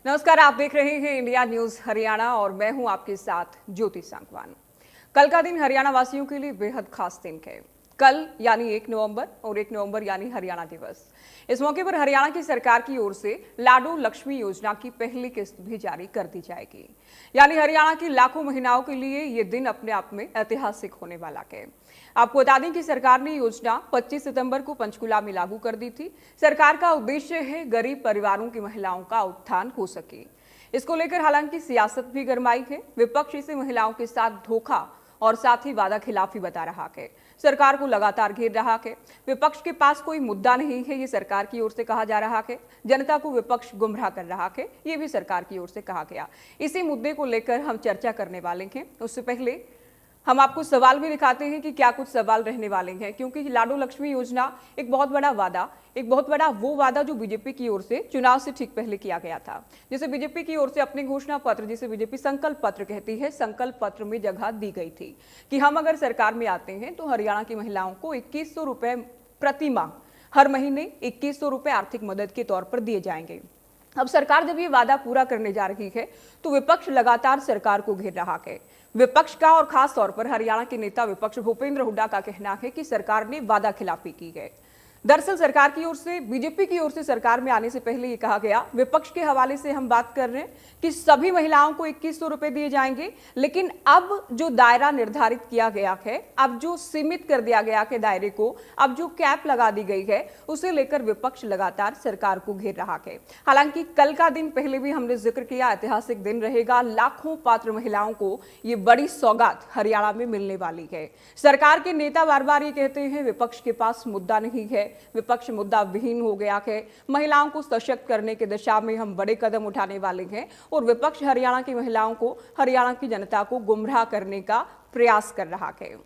नमस्कार, आप देख रहे हैं इंडिया न्यूज हरियाणा और मैं हूं आपके साथ ज्योति सांगवान। कल का दिन हरियाणा वासियों के लिए बेहद खास दिन है। कल यानी 1 नवंबर और 1 नवंबर यानी हरियाणा दिवस। इस मौके पर हरियाणा की सरकार की ओर से लाडो लक्ष्मी योजना की पहली किस्त भी जारी कर दी जाएगी। यानी हरियाणा की लाखों महिलाओं के लिए ये दिन अपने आप में ऐतिहासिक होने वाला है। आपको बता दें कि सरकार ने योजना 25 सितंबर को पंचकुला में लागू कर दी थी। सरकार का उद्देश्य है गरीब परिवारों की महिलाओं का उत्थान हो सके। इसको लेकर हालांकि सियासत भी गरमाई है। विपक्ष इसे महिलाओं के साथ धोखा और साथ ही वादा खिलाफी बता रहा है। सरकार को लगातार घेर रहा है। विपक्ष के पास कोई मुद्दा नहीं है, ये सरकार की ओर से कहा जा रहा है। जनता को विपक्ष गुमराह कर रहा है, ये भी सरकार की ओर से कहा गया। इसी मुद्दे को लेकर हम चर्चा करने वाले हैं। उससे पहले हम आपको सवाल भी दिखाते हैं कि क्या कुछ सवाल रहने वाले हैं, क्योंकि लाडो लक्ष्मी योजना एक बहुत बड़ा वादा, एक बहुत बड़ा वो वादा जो बीजेपी की ओर से चुनाव से ठीक पहले किया गया था, जिसे बीजेपी की ओर से अपने घोषणा पत्र, जिसे बीजेपी संकल्प पत्र कहती है, संकल्प पत्र में जगह दी गई थी कि हम अगर सरकार में आते हैं तो हरियाणा की महिलाओं को 2100 रुपए प्रति माह, हर महीने 2100 रुपए आर्थिक मदद के तौर पर दिए जाएंगे। अब सरकार जब ये वादा पूरा करने जा रही है तो विपक्ष लगातार सरकार को घेर रहा है। विपक्ष का और खास तौर पर हरियाणा के नेता विपक्ष भूपेंद्र हुड्डा का कहना है कि सरकार ने वादा खिलाफी की है। दरअसल सरकार की ओर से, बीजेपी की ओर से सरकार में आने से पहले ये कहा गया, विपक्ष के हवाले से हम बात कर रहे हैं कि सभी महिलाओं को 2100 रुपए दिए जाएंगे। लेकिन अब जो दायरा निर्धारित किया गया है, अब जो सीमित कर दिया गया है दायरे को, अब जो कैप लगा दी गई है, उसे लेकर विपक्ष लगातार सरकार को घेर रहा है। हालांकि कल का दिन पहले भी हमने जिक्र किया, ऐतिहासिक दिन रहेगा। लाखों पात्र महिलाओं को ये बड़ी सौगात हरियाणा में मिलने वाली है। सरकार के नेता बार बार ये कहते हैं विपक्ष के पास मुद्दा नहीं है, विपक्ष मुद्दा विहीन हो गया है, महिलाओं को सशक्त करने की दिशा में हम बड़े कदम उठाने वाले हैं। और विपक्ष हरियाणा की महिलाओं को, हरियाणा की जनता को गुमराह करने का प्रयास कर रहा है।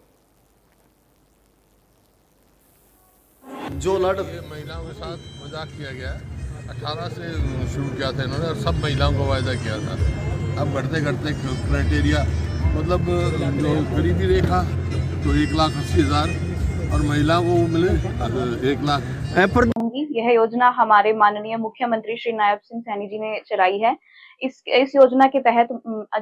जो महिलाओं के साथ मजाक किया गया, 18 से शुरू किया था इन्होंने और सब महिलाओं को वायदा किया था। अब घटते घटते क्राइटेरिया, मतलब जो गरीबी रेखा तो 1,80,000 और महिलाओं को मिले 1 लाख। यह योजना हमारे माननीय मुख्यमंत्री श्री नायब सिंह सैनी जी ने चलाई है। इस योजना के तहत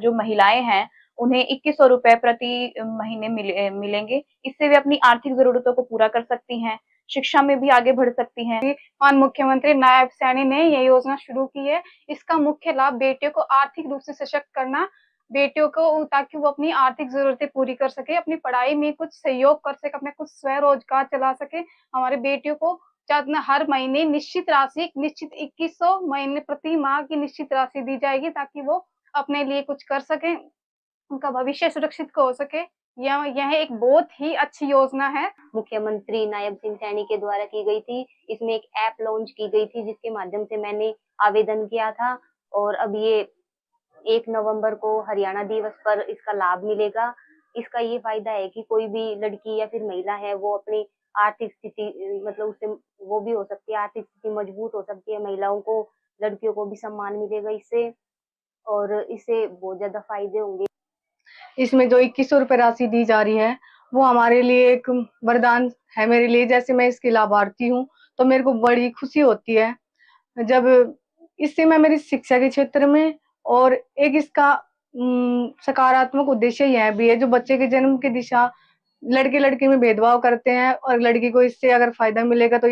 जो महिलाएं हैं उन्हें 2100 रुपए प्रति महीने मिलेंगे। इससे वे अपनी आर्थिक जरूरतों को पूरा कर सकती हैं, शिक्षा में भी आगे बढ़ सकती हैं। मान मुख्यमंत्री नायब सैनी ने यह योजना शुरू की है। इसका मुख्य लाभ बेटियों को आर्थिक रूप से सशक्त करना, बेटियों को ताकि वो अपनी आर्थिक जरूरतें पूरी कर सके, अपनी पढ़ाई में कुछ सहयोग कर सके, अपने कुछ स्वरोजगार चला सके। हमारे बेटियों को हर महीने निश्चित राशि, निश्चित 2100 महीने प्रति माह की निश्चित राशि दी जाएगी ताकि वो अपने लिए कुछ कर सके, उनका भविष्य सुरक्षित हो सके। यह एक बहुत ही अच्छी योजना है। मुख्यमंत्री नायब सिंह सैनी के द्वारा की गई थी। इसमें एक ऐप लॉन्च की गई थी जिसके माध्यम से मैंने आवेदन किया था और अब ये 1 नवंबर को हरियाणा दिवस पर इसका लाभ मिलेगा। इसका ये फायदा है कि कोई भी लड़की या फिर महिला है वो अपनी आर्थिक स्थिति, मतलब उससे वो भी हो सकती है, आर्थिक स्थिति मजबूत हो सकती है। महिलाओं को, लड़कियों को भी सम्मान मिलेगा इससे और इससे बहुत ज्यादा फायदे होंगे। इसमें जो 2100 रुपए राशि दी जा रही है वो हमारे लिए एक वरदान है। मेरे लिए, जैसे मैं इसकी लाभार्थी हूँ तो मेरे को बड़ी खुशी होती है जब इससे मैं मेरी शिक्षा के क्षेत्र में, और एक इसका सकारात्मक उद्देश्य यह भी है जो बच्चे के जन्म की दिशा, लड़के लड़की में भेदभाव करते हैं और लड़की को इससे अगर फायदा मिलेगा तो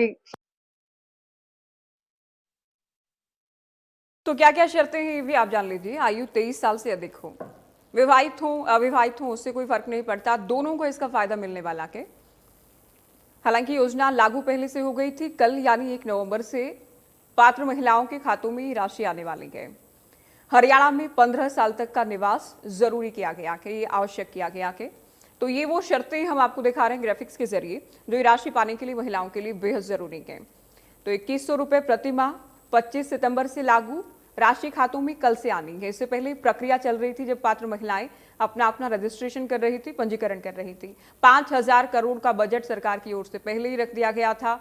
क्या क्या शर्तें हैं ये भी आप जान लीजिए। आयु 23 साल से अधिक हो, विवाहित हो, अविवाहित हो, उससे कोई फर्क नहीं पड़ता, दोनों को इसका फायदा मिलने वाला है। हालांकि योजना लागू पहले से हो गई थी। कल यानी 1 नवंबर से पात्र महिलाओं के खातों में ये राशि आने वाली है। हरियाणा में 15 साल तक का निवास जरूरी किया गया है, ये आवश्यक किया गया है। तो ये वो शर्तें हम आपको दिखा रहे हैं ग्राफिक्स के जरिए, जो ये राशि पाने के लिए महिलाओं के लिए बेहद जरूरी है। तो 2100 रुपए प्रति माह 25 सितंबर से लागू, राशि खातों में कल से आनी है। इससे पहले प्रक्रिया चल रही थी जब पात्र महिलाएं अपना रजिस्ट्रेशन कर रही थी, पंजीकरण कर रही थी। 5000 करोड़ का बजट सरकार की ओर से पहले ही रख दिया गया था।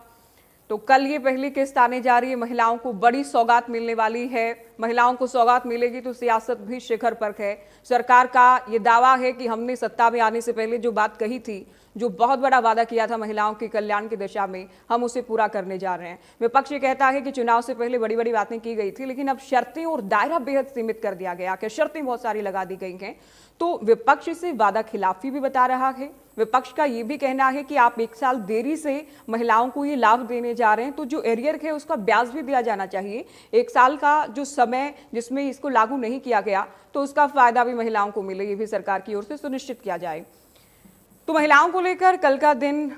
तो कल ये पहली किस्त आने जा रही है। महिलाओं को बड़ी सौगात मिलने वाली है। महिलाओं को सौगात मिलेगी तो सियासत भी शिखर पर है। सरकार का ये दावा है कि हमने सत्ता में आने से पहले जो बात कही थी, जो बहुत बड़ा वादा किया था महिलाओं के कल्याण की दिशा में, हम उसे पूरा करने जा रहे हैं। विपक्ष ये कहता है कि चुनाव से पहले बड़ी बड़ी बातें की गई थी, लेकिन अब शर्तें और दायरा बेहद सीमित कर दिया गया कि शर्तें बहुत सारी लगा दी गई हैं। तो विपक्ष इसे वादा खिलाफी भी बता रहा है। विपक्ष का ये भी कहना है कि आप 1 साल देरी से महिलाओं को ये लाभ देने जा रहे हैं, तो जो एरियर है उसका ब्याज भी दिया जाना चाहिए। 1 साल का जो समय जिसमें इसको लागू नहीं किया गया, तो उसका फायदा भी महिलाओं को मिले, ये भी सरकार की ओर से सुनिश्चित किया जाए। तो महिलाओं को लेकर कल का दिन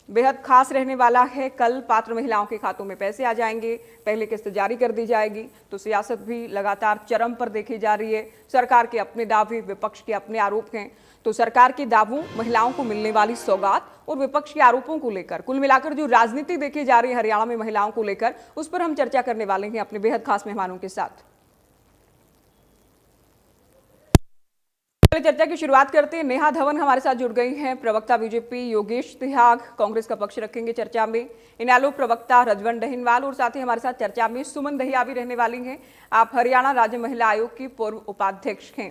बेहद खास रहने वाला है। कल पात्र महिलाओं के खातों में पैसे आ जाएंगे, पहले किस्त जारी कर दी जाएगी। तो सियासत भी लगातार चरम पर देखी जा रही है। सरकार के अपने दावे, विपक्ष के अपने आरोप हैं। तो सरकार के दावों, महिलाओं को मिलने वाली सौगात और विपक्ष के आरोपों को लेकर कुल मिलाकर जो राजनीति देखी जा रही है हरियाणा में महिलाओं को लेकर, उस पर हम चर्चा करने वाले हैं अपने बेहद खास मेहमानों के साथ। चर्चा की शुरुआत करते हैं। नेहा धवन हमारे साथ जुड़ गई हैं, प्रवक्ता बीजेपी योगेश तिहाग कांग्रेस का पक्ष रखेंगे चर्चा में, इनेलो प्रवक्ता रजवन दहिनवाल और साथ ही हमारे साथ चर्चा में सुमन दहिया भी रहने वाली हैं। आप हरियाणा राज्य महिला आयोग की पूर्व उपाध्यक्ष हैं।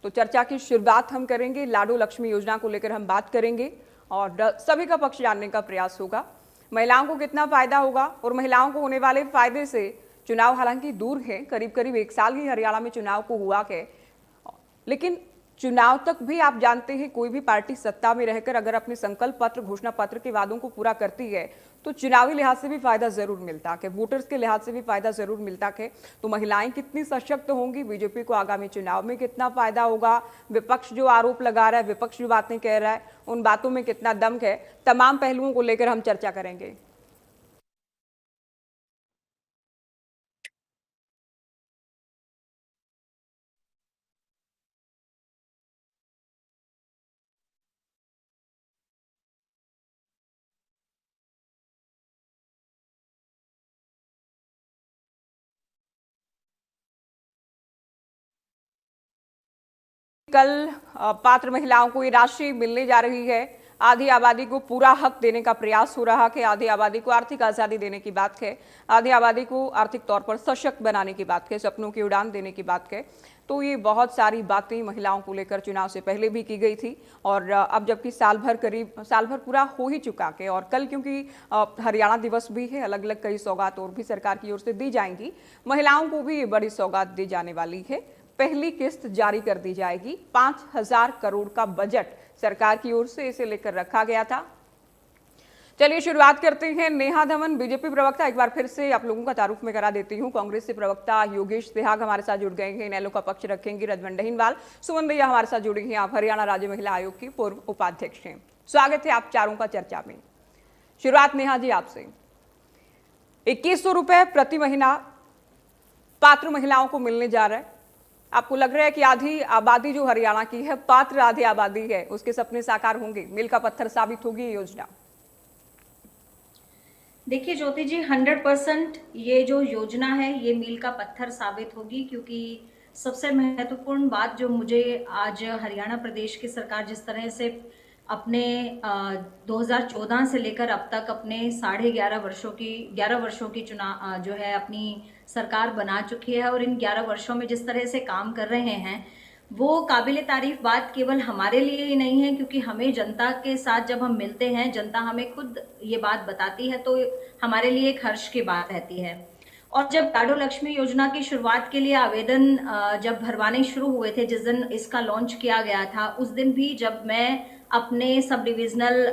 तो चर्चा की शुरुआत हम करेंगे, लाडो लक्ष्मी योजना को लेकर हम बात करेंगे और सभी का पक्ष जानने का प्रयास होगा। महिलाओं को कितना फायदा होगा और महिलाओं को होने वाले फायदे से चुनाव हालांकि दूर है, करीब करीब 1 साल ही हरियाणा में चुनाव को हुआ है, लेकिन चुनाव तक भी आप जानते हैं कोई भी पार्टी सत्ता में रहकर अगर अपने संकल्प पत्र, घोषणा पत्र के वादों को पूरा करती है तो चुनावी लिहाज से भी फायदा जरूर मिलता है, वोटर्स के लिहाज से भी फायदा जरूर मिलता है। तो महिलाएं कितनी सशक्त होंगी, बीजेपी को आगामी चुनाव में कितना फायदा होगा, विपक्ष जो आरोप लगा रहा है, विपक्ष जो बातें कह रहा है, उन बातों में कितना दम है, तमाम पहलुओं को लेकर हम चर्चा करेंगे। कल पात्र महिलाओं को ये राशि मिलने जा रही है। आधी आबादी को पूरा हक देने का प्रयास हो रहा है, आधी आबादी को आर्थिक आजादी देने की बात है, आधी आबादी को आर्थिक तौर पर सशक्त बनाने की बात है, सपनों की उड़ान देने की बात है। तो ये बहुत सारी बातें महिलाओं को लेकर चुनाव से पहले भी की गई थी और अब जबकि साल भर पूरा हो ही चुका है और कल क्योंकि हरियाणा दिवस भी है, अलग अलग कई सौगात और भी सरकार की ओर से दी जाएंगी। महिलाओं को भी ये बड़ी सौगात दी जाने वाली है। पहली किस्त जारी कर दी जाएगी। 5,000 करोड़ का बजट सरकार की ओर से इसे लेकर रखा गया था। चलिए शुरुआत करते हैं। नेहा धवन बीजेपी प्रवक्ता, एक बार फिर से आप लोगों का तारुफ में करा देती हूं। कांग्रेस से प्रवक्ता योगेश तिहाग हमारे साथ जुड़ गए हैं, इनेलो का पक्ष रखेंगे रजवन दहिनवाल, सुमन दहिया हमारे साथ जुड़ी हैं, आप हरियाणा राज्य महिला आयोग की पूर्व उपाध्यक्ष हैं। स्वागत है आप चारों का चर्चा में। शुरुआत नेहा जी आपसे। 2100 रुपए प्रति महीना पात्र महिलाओं को मिलने जा रहा है। आपको लग रहा है कि आधी आबादी जो हरियाणा की है, पात्र आधी आबादी है, उसके सपने साकार होंगे, मील का पत्थर साबित होगी ये योजना? देखिए ज्योति जी, 100% ये जो योजना है ये मील का पत्थर साबित होगी, क्योंकि सबसे महत्वपूर्ण बात जो मुझे आज हरियाणा प्रदेश की सरकार जिस तरह से अपने 2014 से लेकर अब तक अपने 11.5 वर्षों की चुनाव जो है अपनी सरकार बना चुकी है और इन 11 वर्षों में जिस तरह से काम कर रहे हैं वो काबिल तारीफ बात केवल हमारे लिए ही नहीं है, क्योंकि हमें जनता के साथ जब हम मिलते हैं, जनता हमें खुद ये बात बताती है तो हमारे लिए एक हर्ष की बात रहती है। और जब लाडो लक्ष्मी योजना की शुरुआत के लिए आवेदन जब भरवाने शुरू हुए थे, जिस दिन इसका लॉन्च किया गया था, उस दिन भी जब मैं अपने सब डिविजनल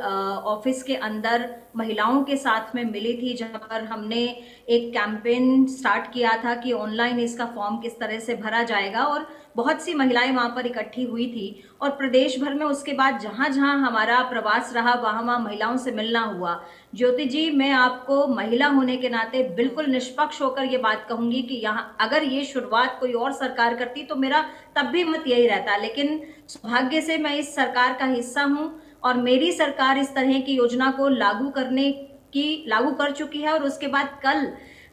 ऑफिस के अंदर महिलाओं के साथ में मिली थी, जहां पर हमने एक कैंपेन स्टार्ट किया था कि ऑनलाइन इसका फॉर्म किस तरह से भरा जाएगा, और बहुत सी महिलाएं वहां पर इकट्ठी हुई थी और प्रदेश भर में उसके बाद जहां जहां हमारा प्रवास रहा वहां वहां महिलाओं से मिलना हुआ। ज्योति जी, मैं आपको महिला होने के नाते बिल्कुल निष्पक्ष होकर ये बात कहूंगी कि यहाँ अगर ये शुरुआत कोई और सरकार करती तो मेरा तब भी मत यही रहता, लेकिन सौभाग्य से मैं इस सरकार का हिस्सा हूँ और मेरी सरकार इस तरह की योजना को लागू कर चुकी है। और उसके बाद कल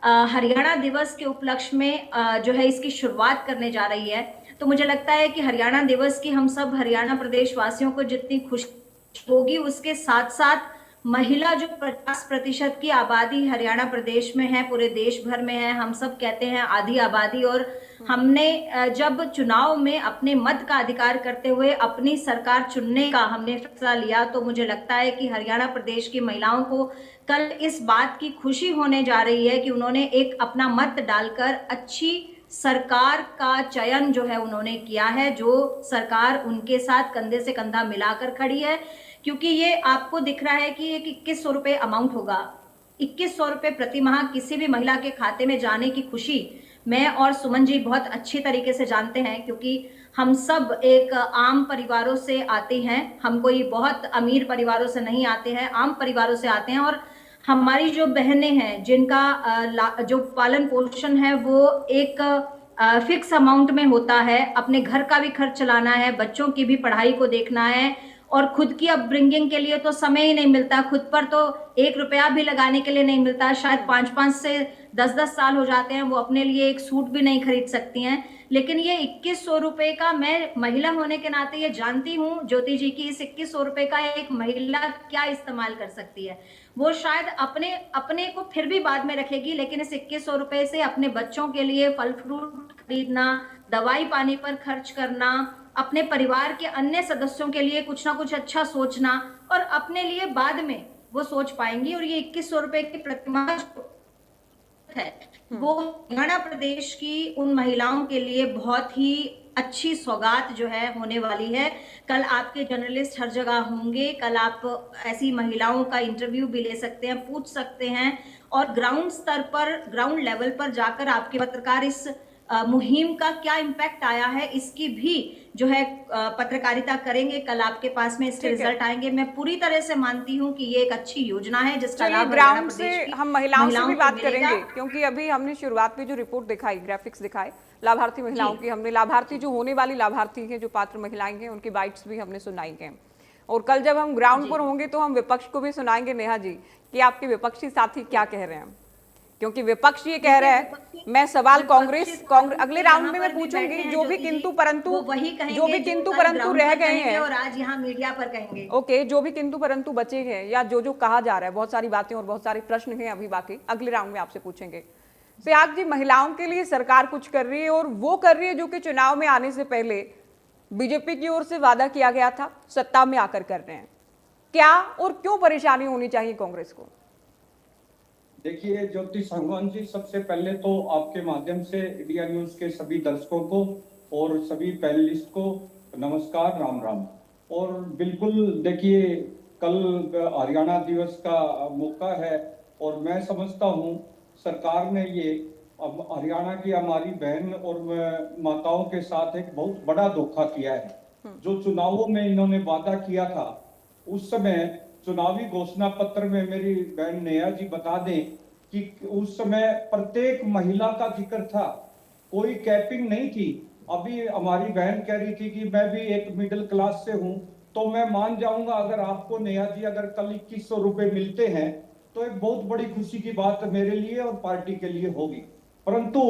हरियाणा दिवस के उपलक्ष्य में जो है इसकी शुरुआत करने जा रही है। तो मुझे लगता है कि हरियाणा दिवस की हम सब हरियाणा प्रदेश वासियों को जितनी खुशी होगी, उसके साथ साथ महिला जो 50% की आबादी हरियाणा प्रदेश में है, पूरे देश भर में है, हम सब कहते हैं आधी आबादी, और हमने जब चुनाव में अपने मत का अधिकार करते हुए अपनी सरकार चुनने का हमने फैसला लिया, तो मुझे लगता है कि हरियाणा प्रदेश की महिलाओं को कल इस बात की खुशी होने जा रही है कि उन्होंने एक अपना मत डालकर अच्छी सरकार का चयन जो है उन्होंने किया है, जो सरकार उनके साथ कंधे से कंधा मिलाकर खड़ी है। क्योंकि ये आपको दिख रहा है कि एक 2100 रुपए अमाउंट होगा, 2100 रुपए प्रति माह किसी भी महिला के खाते में जाने की खुशी मैं और सुमन जी बहुत अच्छी तरीके से जानते हैं, क्योंकि हम सब एक आम परिवारों से आते हैं, हम कोई बहुत अमीर परिवारों से नहीं आते हैं, आम परिवारों से आते हैं। और हमारी जो बहनें हैं जिनका जो पालन पोषण है वो एक फिक्स अमाउंट में होता है, अपने घर का भी खर्च चलाना है, बच्चों की भी पढ़ाई को देखना है, और खुद की अपब्रिंगिंग के लिए तो समय ही नहीं मिलता, खुद पर तो 1 रुपया भी लगाने के लिए नहीं मिलता। शायद 5-5 से 10-10 साल हो जाते हैं, वो अपने लिए एक सूट भी नहीं खरीद सकती हैं। लेकिन ये 2100 रुपए का, मैं महिला होने के नाते ये जानती हूँ ज्योति जी की इस 2100 रुपए का एक महिला क्या इस्तेमाल कर सकती है। वो शायद अपने को फिर भी बाद में रखेगी, लेकिन इस 2100 रुपए से अपने बच्चों के लिए फल फ्रूट खरीदना, दवाई पानी पर खर्च करना, अपने परिवार के अन्य सदस्यों के लिए कुछ ना कुछ अच्छा सोचना, और अपने लिए बाद में वो सोच पाएंगी। और ये 2100 रुपए की प्रतिमाह है वो हरियाणा प्रदेश की उन महिलाओं के लिए बहुत ही अच्छी सौगात जो है होने वाली है। कल आपके जर्नलिस्ट हर जगह होंगे, कल आप ऐसी महिलाओं का इंटरव्यू भी ले सकते हैं, पूछ सकते हैं, और ग्राउंड स्तर पर, ग्राउंड लेवल पर जाकर आपके पत्रकार इस मुहिम का क्या इम्पैक्ट आया है इसकी भी जो है पत्रकारिता करेंगे। कल आपके पास में इसके रिजल्ट आएंगे। मैं पूरी तरह से मानती हूँ कि ये एक अच्छी योजना है जिसका लाभ ग्राउंड से हम महिलाओं से भी बात को करेंगे, मिलेगा। क्योंकि अभी हमने शुरुआत में जो रिपोर्ट दिखाई, ग्राफिक्स दिखाए लाभार्थी महिलाओं की, हमने लाभार्थी जो होने वाली लाभार्थी हैं, जो पात्र महिलाएं हैं, उनकी बाइट्स भी हमने सुनाई हैं। और कल जब हम ग्राउंड पर होंगे तो हम विपक्ष को भी सुनाएंगे नेहा जी कि आपके विपक्षी साथी क्या कह रहे हैं, क्योंकि विपक्ष ये कह रहा है। मैं सवाल कांग्रेस अगले राउंड में मैं पूछूंगी, जो भी किंतु परंतु रह गए हैं, और आज यहाँ मीडिया पर कहेंगे। ओके, जो भी किंतु परंतु बचे हैं या जो कहा जा रहा है, बहुत सारी बातें और बहुत सारे प्रश्न हैं अभी बाकी, अगले राउंड में आपसे पूछेंगे। सियाग जी, महिलाओं के लिए सरकार कुछ कर रही है, और वो कर रही है जो कि चुनाव में आने से पहले बीजेपी की ओर से वादा किया गया था, सत्ता में आकर कर रहे हैं। क्या और क्यों परेशानी होनी चाहिए कांग्रेस को? देखिए ज्योति सांगवान जी, सबसे पहले तो आपके माध्यम से इंडिया न्यूज के सभी दर्शकों को और सभी पैनलिस्ट को नमस्कार, राम राम। और बिल्कुल देखिए, कल हरियाणा दिवस का मौका है, और मैं समझता हूँ सरकार ने ये हरियाणा की हमारी बहन और माताओं के साथ एक बहुत बड़ा धोखा किया है। जो चुनावों में इन्होंने वादा किया था, उस समय चुनावी घोषणा पत्र में, मेरी बहन नेहा जी बता दें कि उस समय प्रत्येक महिला का जिक्र था, कोई कैपिंग नहीं थी। अभी हमारी बहन कह रही थी कि मैं भी एक मिडिल क्लास से हूं, तो मैं मान जाऊंगा अगर आपको नेहा जी अगर कल 2100 रुपए मिलते हैं तो एक बहुत बड़ी खुशी की बात मेरे लिए और पार्टी के लिए होगी। परंतु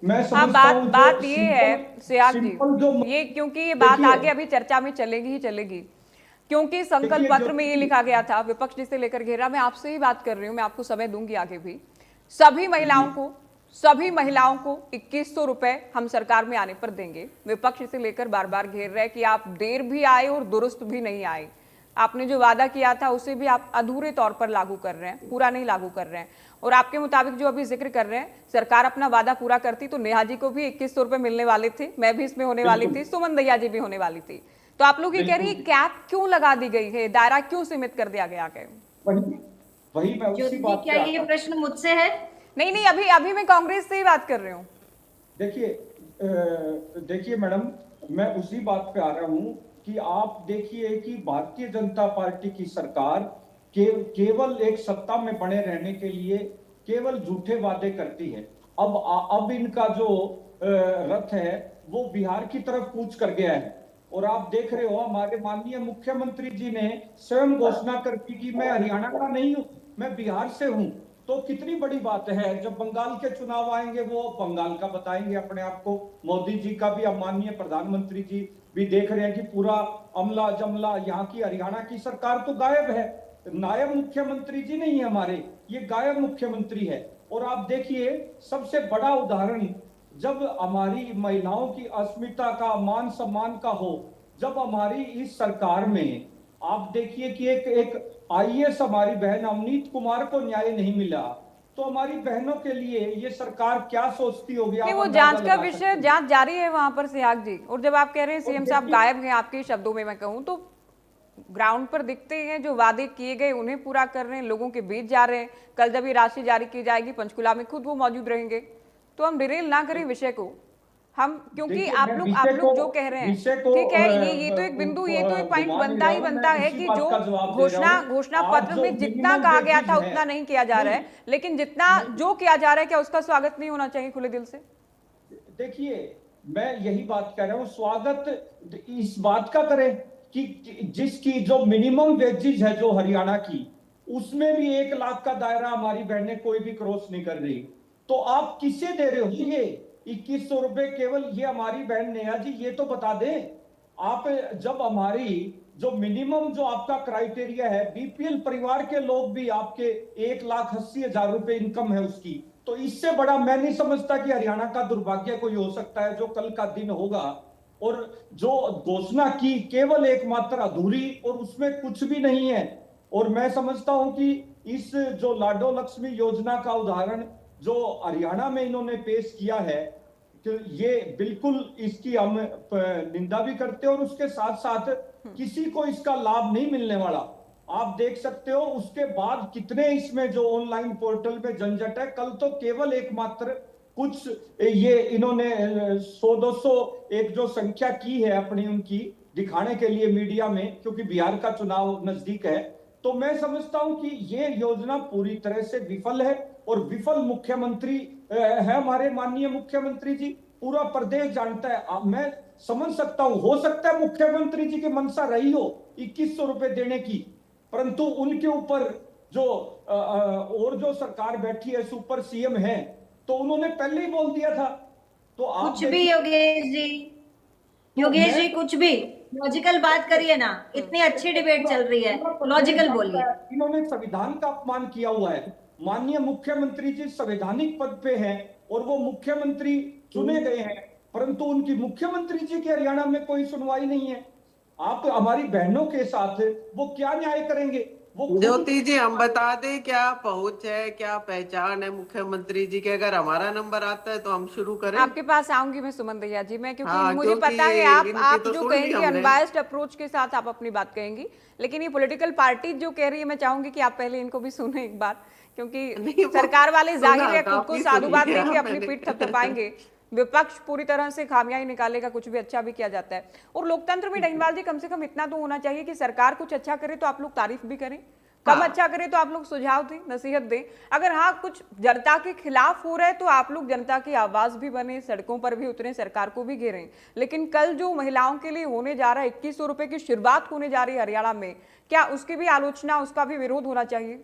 मैं समझता हूं बात ये है सियाग जी, जो ये क्योंकि ये बात आगे अभी चर्चा में चलेगी ही चलेगी, क्योंकि संकल्प पत्र में ये लिखा गया था, विपक्ष जिसे लेकर घेरा। मैं आपसे ही बात कर रही हूँ, मैं आपको समय दूंगी आगे भी। सभी महिलाओं को 2100 रुपए हम सरकार में आने पर देंगे। विपक्ष इसे लेकर बार बार घेर रहा है कि आप देर भी आए और दुरुस्त भी नहीं आए। आपने जो वादा किया था उसे भी आप अधूरे तौर पर लागू कर रहे हैं, पूरा नहीं लागू कर रहे हैं। और आपके मुताबिक जो अभी जिक्र कर रहे हैं, सरकार अपना वादा पूरा करती तो नेहा जी को भी 2100 रुपए मिलने वाले थे, मैं भी इसमें होने वाली थी, सुमन दैया जी भी होने वाली थी। तो आप लोग ये कह रही है कैप क्यों लगा दी गई है, दायरा क्यों सीमित कर दिया गया है? वही मैं उसी बात क्या ये प्रश्न मुझसे है? नहीं, अभी मैं कांग्रेस से ही बात कर रही हूँ। देखिए मैडम, मैं उसी बात पे आ रहा हूँ कि आप देखिए कि भारतीय जनता पार्टी की सरकार केवल एक सत्ता में बने रहने के लिए केवल झूठे वादे करती है। अब इनका जो रथ है वो बिहार की तरफ कूच कर गया है, और आप देख रहे हो हमारे माननीय मुख्यमंत्री जी ने स्वयं घोषणा कर दी कि मैं हरियाणा का नहीं हूं, मैं बिहार से हूं। तो कितनी बड़ी बात है। जब बंगाल के चुनाव आएंगे वो बंगाल का बताएंगे अपने आप को। मोदी जी का भी, अब माननीय प्रधानमंत्री जी भी देख रहे हैं कि पूरा अमला जमला यहाँ की हरियाणा की सरकार तो गायब है। नायब मुख्यमंत्री जी नहीं है हमारे, ये गायब मुख्यमंत्री है। और आप देखिए सबसे बड़ा उदाहरण, जब हमारी महिलाओं की अस्मिता का, मान सम्मान का हो, जब हमारी इस सरकार में आप देखिए कि एक आईएएस हमारी बहन अवनीत कुमार को न्याय नहीं मिला, तो हमारी बहनों के लिए ये सरकार क्या सोचती होगी? नहीं, आप वो अंदाजा जांच का लगा विषय, सकते हैं। जांच जारी है वहां पर सिहाग जी। और जब आप कह रहे हैं सीएम साहब देखिए- गायब हैं, आपके शब्दों में मैं कहूं तो ग्राउंड पर दिखते हैं, जो वादे किए गए उन्हें पूरा कर रहे हैं, लोगों के बीच जा रहे हैं। कल जब ये राशि जारी की जाएगी पंचकुला में खुद वो मौजूद रहेंगे। तो हम डिरेल ना करें विषय को, हम क्योंकि देखिए, आप मैं लोग विषय को- जो कह रहे हैं विषय को, ठीक है, ये तो एक बिंदु, ये तो एक पॉइंट घुमा नहीं बनता ही रहा हूं, बनता मैं है इसी कि बात जो का जवाब दे रहा हूं। घोषणा आज पत्र जो में जितना minimum कहा गया था wages उतना है- नहीं किया जा रहा है, लेकिन जितना जो किया जा रहा है क्या उसका स्वागत नहीं होना चाहिए खुले दिल से? देखिए, मैं यही बात कह रहा हूं, स्वागत इस बात का करें कि जिसकी जो मिनिमम वेजेज है जो हरियाणा की, उसमें भी 1 लाख का दायरा हमारी बहनें कोई भी क्रॉस नहीं कर रही। तो आप किससे दे रहे हो ये 2100 रुपए? केवल ये हमारी बहन नेहा जी ये तो बता दें आप, जब हमारी जो मिनिमम जो आपका क्राइटेरिया है, बीपीएल परिवार के लोग भी आपके 1,80,000 रुपए इनकम है उसकी, तो इससे बड़ा मैं नहीं समझता कि हरियाणा का दुर्भाग्य कोई हो सकता है जो कल का दिन होगा। और जो घोषणा की केवल एकमात्र अधूरी, और उसमें कुछ भी नहीं है। और मैं समझता हूं कि इस जो लाडो लक्ष्मी योजना का उदाहरण जो हरियाणा में इन्होंने पेश किया है, तो ये बिल्कुल इसकी हम निंदा भी करते हैं, और उसके साथ साथ किसी को इसका लाभ नहीं मिलने वाला। आप देख सकते हो उसके बाद कितने इसमें जो ऑनलाइन पोर्टल में झंझट है। कल तो केवल एकमात्र कुछ ये इन्होंने 100-200 एक जो संख्या की है अपनी उनकी दिखाने के लिए मीडिया में, क्योंकि बिहार का चुनाव नजदीक है। तो मैं समझता हूं कि ये योजना पूरी तरह से विफल है, और विफल मुख्यमंत्री है हमारे माननीय मुख्यमंत्री जी, पूरा प्रदेश जानता है। मैं समझ सकता हूं, हो सकता है मुख्यमंत्री जी की मंशा रही हो 2100 रुपए देने की, परंतु उनके ऊपर जो और जो सरकार बैठी है, सुपर सीएम है, तो उन्होंने पहले ही बोल दिया था। तो आप कुछ भी योगेश जी, योगेश जी कुछ भी लॉजिकल बात करिए ना, इतनी अच्छी डिबेट चल रही है, लॉजिकल बोलिए। इन्होंने संविधान का अपमान किया हुआ है। माननीय मुख्यमंत्री जी संवैधानिक पद पे हैं, और वो मुख्यमंत्री चुने गए हैं, परंतु उनकी मुख्यमंत्री जी की हरियाणा में कोई सुनवाई नहीं है। आप हमारी बहनों के साथ वो क्या न्याय करेंगे? वो ज्योति जी हम बता दें क्या पहुंच है, क्या पहचान है मुख्यमंत्री जी के? अगर हमारा नंबर आता है तो हम शुरू करें। आपके पास आऊंगी मैं सुमन दहिया जी, मैं क्योंकि हाँ, मुझे क्योंकि पता है ये आप इनकी तो जो सुन ली कहेंगी हमने। अनबायस्ड अप्रोच के साथ आप अपनी बात कहेंगी, लेकिन ये पॉलिटिकल पार्टी जो कह रही है मैं चाहूंगी कि आप पहले इनको भी सुने एक बार, क्योंकि नहीं, वो सरकार वाले जाहिर सुना, है खुद को काफी साधुवाद सुनी है देके अपनी मैंने। पीठ थपथपाएंगे। विपक्ष पूरी तरह से खामियां ही निकालेगा, कुछ भी अच्छा भी किया जाता है। और लोकतंत्र में डैनिवाल जी कम से कम इतना तो होना चाहिए कि सरकार कुछ अच्छा करे तो आप लोग तारीफ भी करें, कम हाँ। अच्छा करे तो आप लोग सुझाव दें, नसीहत दें। अगर हाँ कुछ जनता के खिलाफ हो रहा है तो आप लोग जनता की आवाज भी बने, सड़कों पर भी उतरे, सरकार को भी घेरें। लेकिन कल जो महिलाओं के लिए होने जा रहा है 2100 रुपए की शुरुआत होने जा रही है हरियाणा में, क्या उसकी भी आलोचना, उसका भी विरोध होना चाहिए?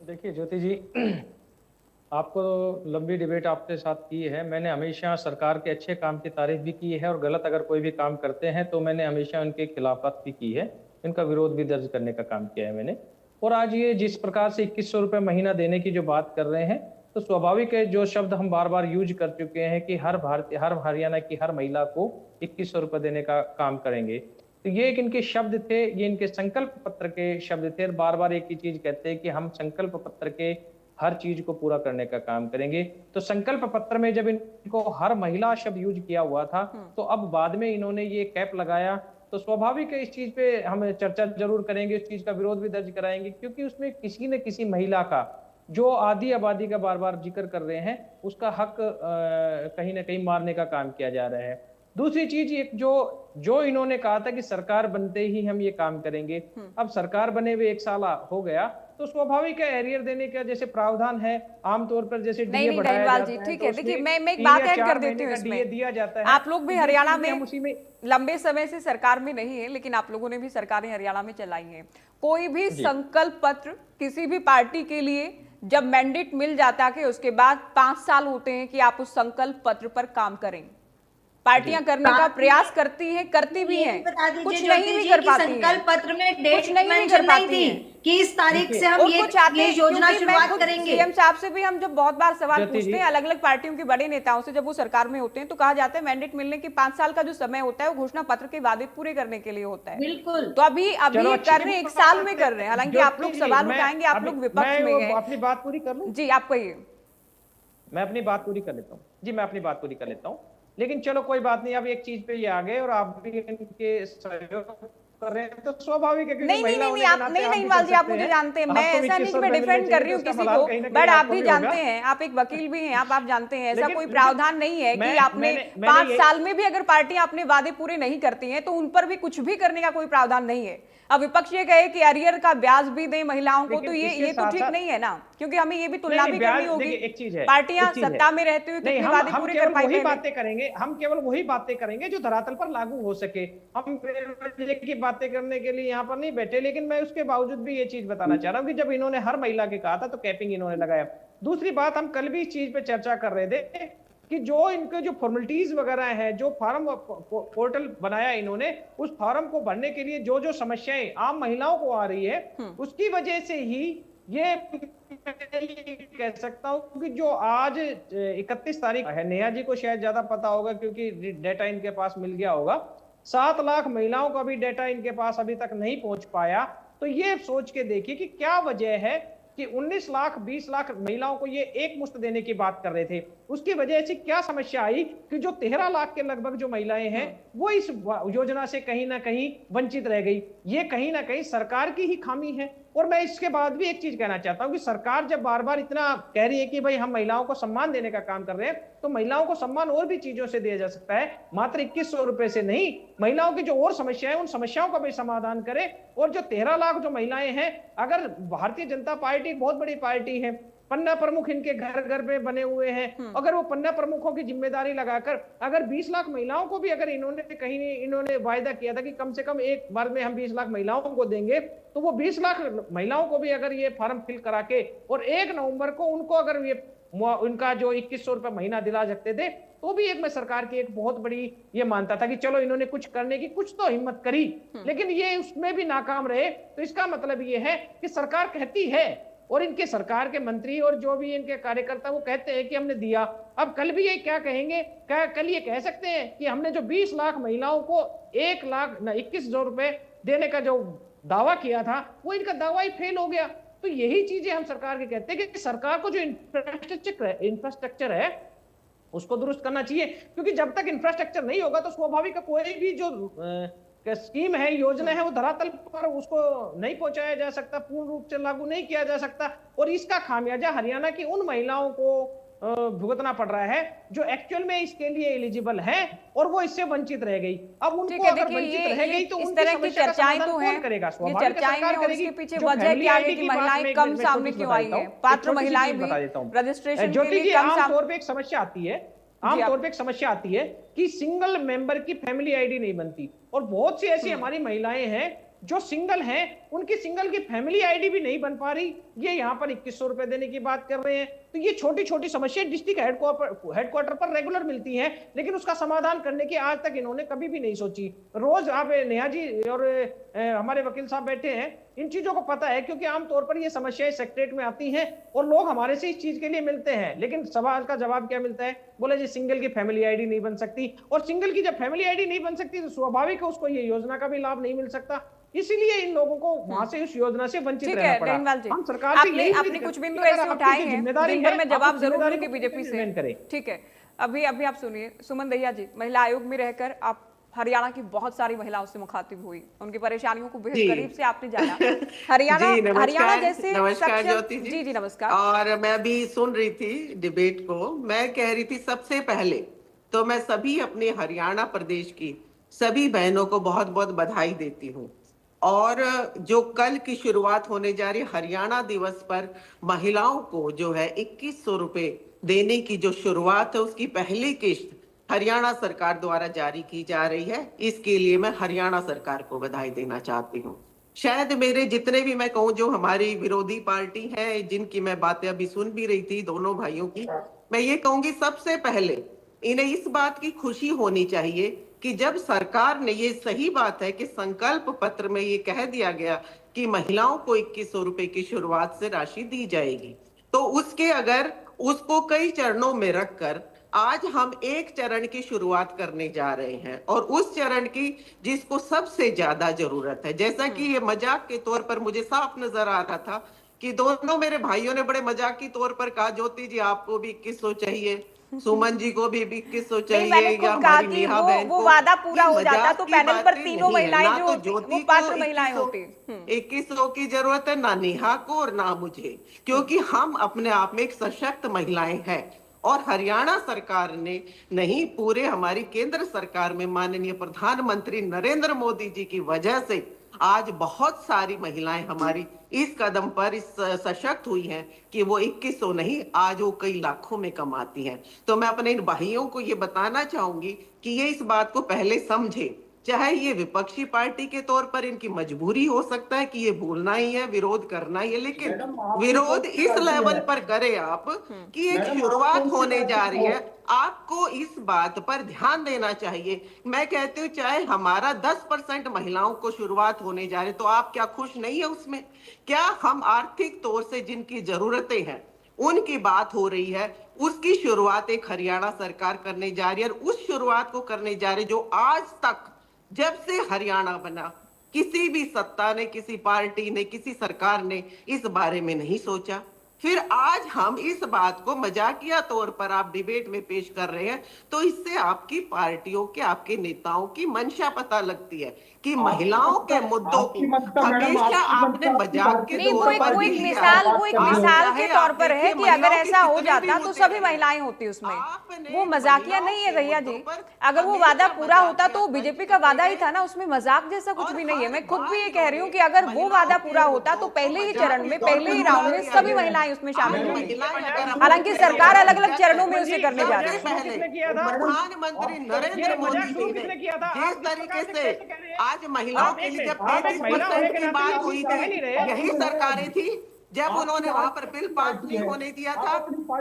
देखिए ज्योति जी, आपको लंबी डिबेट आपके साथ की है। मैंने हमेशा सरकार के अच्छे काम की तारीफ भी की है, और गलत अगर कोई भी काम करते हैं तो मैंने हमेशा उनके खिलाफत भी की है, इनका विरोध भी दर्ज करने का काम किया है मैंने। और आज ये जिस प्रकार से 2100 रुपये महीना देने की जो बात कर रहे हैं, तो स्वाभाविक है, जो शब्द हम बार बार यूज कर चुके हैं कि हर हरियाणा की हर महिला को 2100 रुपये देने का काम करेंगे, तो ये एक इनके शब्द थे, ये इनके संकल्प पत्र के शब्द थे। बार बार एक ही चीज कहते हैं कि हम संकल्प पत्र के हर चीज को पूरा करने का काम करेंगे। तो संकल्प पत्र में जब इनको हर महिला शब्द यूज किया हुआ था, तो अब बाद में इन्होंने ये कैप लगाया, तो स्वाभाविक है इस चीज पे हम चर्चा जरूर करेंगे, इस चीज का विरोध भी दर्ज कराएंगे, क्योंकि उसमें किसी न किसी महिला का जो आधी आबादी का बार बार जिक्र कर रहे हैं, उसका हक कहीं ना कहीं मारने का काम किया जा रहा है। दूसरी चीज एक जो इन्होंने कहा था कि सरकार बनते ही हम ये काम करेंगे, अब सरकार बने हुए 1 साल हो गया, तो स्वाभाविक है एरियर देने का जैसे प्रावधान है आमतौर पर, जैसे डीए बढ़ाया डैनिवाल जाता जी है, ठीक तो है, उसमें देखिए मैं एक 3 बात या ऐड 4 कर देती महीने हूँ का डीए इसमें। दिया जाता है। आप लोग भी हरियाणा में हम उसी में लंबे समय से सरकार में नहीं है, लेकिन आप लोगों ने भी सरकारें हरियाणा में चलाई हैं। कोई भी संकल्प पत्र किसी भी पार्टी के लिए जब मैंडेट मिल जाता है कि उसके बाद 5 साल होते हैं कि आप उस संकल्प पत्र पर काम करें, पार्टियां करने का प्रयास करती हैं, करती भी ये हैं, बता दीजिए कुछ ज्योति नहीं भी जी कर कि पाती संकल्प हैं, पत्र में कुछ डेट नहीं भी कर मेंशन नहीं पाती थी हैं। कि इस तारीख से हम और कुछ आते ये हैं, योजना क्योंकि मैं शुरुआत खुद करेंगे। सीएम साहब से भी हम जब बहुत बार सवाल ज्योति पूछते जी। हैं अलग अलग पार्टियों के बड़े नेताओं से, जब वो सरकार में होते हैं तो कहा जाता है मैंडेट मिलने के 5 साल का जो समय होता है वो घोषणा पत्र के वादे पूरे करने के लिए होता है। बिल्कुल। तो अभी चलो ये अच्छी कर रहे हैं, 1 साल में बात कर रहे हैं, हालांकि ज्योति आप लोग जी, सवाल मैं उठाएंगे, आप लोग विपक्ष में हैं। अपनी बात पूरी कर लूं। जी आप कहिए। मैं अपनी बात पूरी कर लेता हूँ जी, मैं अपनी बात पूरी कर लेता हूँ। लेकिन चलो कोई बात नहीं, अब एक चीज पे ये आ गए और आप भी इनके सहयोग कर रहे हैं तो स्वाभाविक है, क्योंकि नहीं महिला नहीं होने नहीं, के आप नाते नहीं आप नहीं भी वाल कर जी, आप सकते मुझे हैं। जानते हैं, मैं आपको ऐसा नहीं कि 2100 मैं रुपए डिफेंड मिलने कर रही हूँ चाहिए, किसी इसका को, मलाल कहीं ना कहीं बट आप आपको भी भी जानते होगा। हैं, आप एक वकील भी हैं, आप जानते हैं ऐसा लेकिन- कोई लेकिन प्रावधान नहीं है कि मैं- आपने मैंने 5 ये- साल में भी अगर पार्टियां अपने वादे पूरे नहीं करती हैं तो उन पर भी कुछ भी करने का कोई प्रावधान नहीं है। अब विपक्ष ये कहे कि अरियर का ब्याज भी दें महिलाओं को, तो लेकिन इसके ये तो साथ ठीक साथ- नहीं है ना, क्योंकि हमें ये भी तुलना नहीं, भी ब्याज- करनी होगी। देखिए, एक चीज है, पार्टियां एक चीज है। सत्ता में रहते हुए नहीं, कितने हम वादे हम पूरे केवल कर पाए वही पहले? बातें करेंगे, हम केवल वही बातें करेंगे जो धरातल पर लागू हो सके। हम बेवजह की बातें करने के लिए यहाँ पर नहीं बैठे। लेकिन मैं उसके बावजूद भी ये चीज बताना चाह रहा हूँ कि जब इन्होंने हर महिला के कहा था तो कैपिंग इन्होंने लगाया। दूसरी बात, हम कल भी इस चीज पे चर्चा कर रहे थे कि जो इनके जो फॉर्मेलिटीज वगैरह है, जो फॉर्म पोर्टल बनाया इन्होंने, उस फॉर्म को भरने के लिए जो जो समस्याएं आम महिलाओं को आ रही है, उसकी वजह से ही ये कह सकता हूं कि जो आज 31 तारीख है, नेहा जी को शायद ज्यादा पता होगा क्योंकि डेटा इनके पास मिल गया होगा, 7 लाख महिलाओं का भी डेटा इनके पास अभी तक नहीं पहुंच पाया। तो ये सोच के देखिए कि क्या वजह है कि 19 लाख 20 लाख महिलाओं को ये एक मुश्त देने की बात कर रहे थे। उसकी वजह ऐसी क्या समस्या आई कि जो 13 लाख के लगभग जो महिलाएं हैं वो इस योजना से कहीं ना कहीं वंचित रह गई। ये कहीं ना कहीं सरकार की ही खामी है। और मैं इसके बाद भी एक चीज कहना चाहता हूं कि सरकार जब बार बार इतना कह रही है कि भाई हम महिलाओं को सम्मान देने का काम कर रहे हैं, तो महिलाओं को सम्मान और भी चीजों से दिया जा सकता है, मात्र 2100 रुपए से नहीं। महिलाओं की जो और समस्याएं, उन समस्याओं का भी समाधान करें। और जो 13 लाख जो महिलाएं हैं, अगर भारतीय जनता पार्टी बहुत बड़ी पार्टी है, पन्ना प्रमुख इनके घर घर में बने हुए हैं, अगर वो पन्ना प्रमुखों की जिम्मेदारी लगाकर अगर 20 लाख महिलाओं को भी अगर इन्होंने वायदा किया था कि कम से कम एक बार में हम 20 लाख महिलाओं को देंगे, तो वो 20 लाख महिलाओं को भी अगर ये फॉर्म फिल करा के और 1 नवंबर को उनको अगर ये उनका जो 2100 रुपए महीना दिला सकते थे, तो भी एक मैं सरकार की एक बहुत बड़ी ये मानता था कि चलो इन्होंने कुछ करने की कुछ तो हिम्मत करी। लेकिन ये उसमें भी नाकाम रहे। तो इसका मतलब ये है कि सरकार कहती है और इनके सरकार के मंत्री और जो भी इनके कार्यकर्ता वो कहते हैं कि हमने दिया। अब कल भी ये क्या कहेंगे, क्या कल ये कह सकते हैं कि हमने जो 20 लाख महिलाओं को 1,21,000 रुपए देने का जो दावा किया था, वो इनका दावा ही फेल हो गया। तो यही चीजें हम सरकार के कहते हैं कि सरकार को जो इंफ्रास्ट्रक्चर है उसको दुरुस्त करना चाहिए, क्योंकि जब तक इंफ्रास्ट्रक्चर नहीं होगा तो स्वाभाविक कोई भी जो स्कीम है, योजना है, वो धरातल पर उसको नहीं पहुंचाया जा सकता, पूर्ण रूप से लागू नहीं किया जा सकता। और इसका खामियाजा हरियाणा की उन महिलाओं को भुगतना पड़ रहा है जो एक्चुअल में इसके लिए एलिजिबल है और वो इससे वंचित रह गई। अब उनको अगर वंचित रह गई तो इस तरह की चर्चाएं तो हैं, ये चर्चाएं हैं और इसके पीछे वजह क्या है कि महिलाएं कम सामने क्यों आई हैं, पात्र महिलाएं भी रजिस्ट्रेशन के लिए कम आमतौर पे एक समस्या आती है, आमतौर पे एक समस्या आती है कि सिंगल मेंबर की फैमिली आईडी नहीं बनती। और बहुत सी ऐसी हमारी महिलाएं हैं जो सिंगल हैं, उनकी सिंगल की फैमिली आईडी भी नहीं बन पा रही। ये यहाँ पर 2100 रुपए देने की बात कर रहे हैं। तो ये छोटी छोटी समस्या डिस्ट्रिक्ट हेडक्वार्टर पर रेगुलर मिलती हैं, लेकिन उसका समाधान करने की आज तक इन्होंने कभी भी नहीं सोची। रोज आप नेहा जी और हमारे वकील साहब बैठे हैं, इन चीजों को पता है, क्योंकि आमतौर पर ये समस्याएं सेक्रेटरीट में आती हैं और लोग हमारे से इस चीज के लिए मिलते हैं। लेकिन सवाल का जवाब क्या मिलता है, बोले जी सिंगल की फैमिली आईडी नहीं बन सकती। और सिंगल की जब फैमिली आईडी नहीं बन सकती तो स्वाभाविक है उसको ये योजना का भी लाभ नहीं मिल सकता। इसीलिए इन लोगों को वहां से उस योजना से वंचित रहना पड़ा। हम सरकार से यही आपने कुछ बिंदु ऐसे उठाए हैं, दिन भर में जवाब जरूर दूंगी बीजेपी से। ठीक है, अभी आप सुनिए, सुमन दहिया जी, महिला आयोग में रहकर आप हरियाणा की बहुत सारी महिलाओं से मुखातिब हुई, उनकी परेशानियों को बेहद करीब से आपने जाना। हरियाणा जैसे नमस्कार ज्योति जी। जी नमस्कार। और मैं अभी सुन रही थी डिबेट को, मैं कह रही थी सबसे पहले तो मैं सभी अपने हरियाणा प्रदेश की सभी बहनों को बहुत बहुत बधाई देती हूँ। और जो कल की शुरुआत होने जा रही हरियाणा दिवस पर महिलाओं को जो है 2100 रुपए देने की जो शुरुआत है, उसकी पहली किस्त हरियाणा सरकार द्वारा जारी की जा रही है। इसके लिए मैं हरियाणा सरकार को बधाई देना चाहती हूँ। शायद मेरे जितने भी, मैं कहूँ जो हमारी विरोधी पार्टी है, जिनकी मैं बातें अभी सुन भी रही थी दोनों भाइयों की, मैं ये कहूंगी सबसे पहले इन्हें इस बात की खुशी होनी चाहिए कि जब सरकार ने, ये सही बात है कि संकल्प पत्र में ये कह दिया गया कि महिलाओं को 2100 रुपए की शुरुआत से राशि दी जाएगी, तो उसके अगर उसको कई चरणों में रखकर आज हम एक चरण की शुरुआत करने जा रहे हैं, और उस चरण की जिसको सबसे ज्यादा जरूरत है, जैसा कि ये मजाक के तौर पर मुझे साफ नजर आ रहा था कि दोनों मेरे भाइयों ने बड़े मजाक की तौर पर कहा, ज्योति जी आपको भी 2100 चाहिए, सुमन जी को भी 2100 नहीं, मैंने चाहिए, खुद या कहा हमारी कि नेहा बहन वो को। वादा पूरा ये हो जाता मजाक तो की पैनल पर बातें तीनों नहीं है। महिलाएं ना जो तो होती ज्योति वो को पात्र महिलाएं होती। 2100 की जरूरत है, ना नेहा को और ना मुझे, क्योंकि हम अपने आप में एक सशक्त महिलाएं हैं। और हरियाणा सरकार ने नहीं, पूरे हमारी केंद्र सरकार में माननीय प्रधानमंत्री नरेंद्र मोदी जी की वजह से आज बहुत सारी महिलाएं हमारी इस कदम पर इस सशक्त हुई हैं कि वो 2100 नहीं, आज वो कई लाखों में कमाती हैं। तो मैं अपने इन भाइयों को ये बताना चाहूंगी कि ये इस बात को पहले समझे, चाहे ये विपक्षी पार्टी के तौर पर इनकी मजबूरी हो सकता है कि ये बोलना ही है, विरोध करना ही है, लेकिन विरोध इस लेवल पर करे आप कि एक शुरुआत होने जा रही है। आपको इस बात पर ध्यान देना चाहिए। मैं कहती हूँ चाहे हमारा 10% महिलाओं को शुरुआत होने जा रही, तो आप क्या खुश नहीं है उसमें? क्या हम आर्थिक तौर से जिनकी जरूरतें हैं उनकी बात हो रही है, उसकी शुरुआत एक हरियाणा सरकार करने जा रही है, और उस शुरुआत को करने जा रही जो आज तक, जब से हरियाणा बना, किसी भी सत्ता ने, किसी पार्टी ने, किसी सरकार ने इस बारे में नहीं सोचा। फिर आज हम इस बात को मजाकिया तौर पर आप डिबेट में पेश कर रहे हैं, तो इससे आपकी पार्टियों के, आपके नेताओं की मंशा पता लगती है कि महिलाओं के मुद्दों को हमेशा आपने मजाक के नहीं, तौर पर वो एक ही लिया मिसाल है। वो एक आप मिसाल के चाहे तौर आप पर है देखिए कि अगर महिलाओं के ऐसा हो कितने भी जाता तो मुद्दे सभी हैं। महिलाएं होती उसमें। आपने वो मजाकिया महिलाओं नहीं है के भैया जी। मुद्दों पर अगर वो हमेशा वादा पूरा होता मजाकिया तो मंच बीजेपी का वादा ही करते था ना, उसमें मजाक जैसा कुछ और भी नहीं है। हर मैं खुद भी ये बार कह रही हूँ कि इन्होंने अगर वो महिलाओं वादा के पूरा होता तो मुद्दों को पहले ही मजाक चरण में, के तौर पहले ही पर राउंड में उड़ा सभी दिया महिलाएं उसमें शामिल आज हुई। महिलाएं अगर हम हालांकि उसमें सरकार गलत अलग-अलग चरणों में है, उसे करने जा रही सबसे है। पहले प्रधानमंत्री नरेंद्र मोदी जी ने जिस तरीके से आज महिलाओं के लिए जब 33% की बात हुई थी, यही सरकारें थी जब उन्होंने वहां पर बिल पास नहीं होने दिया था।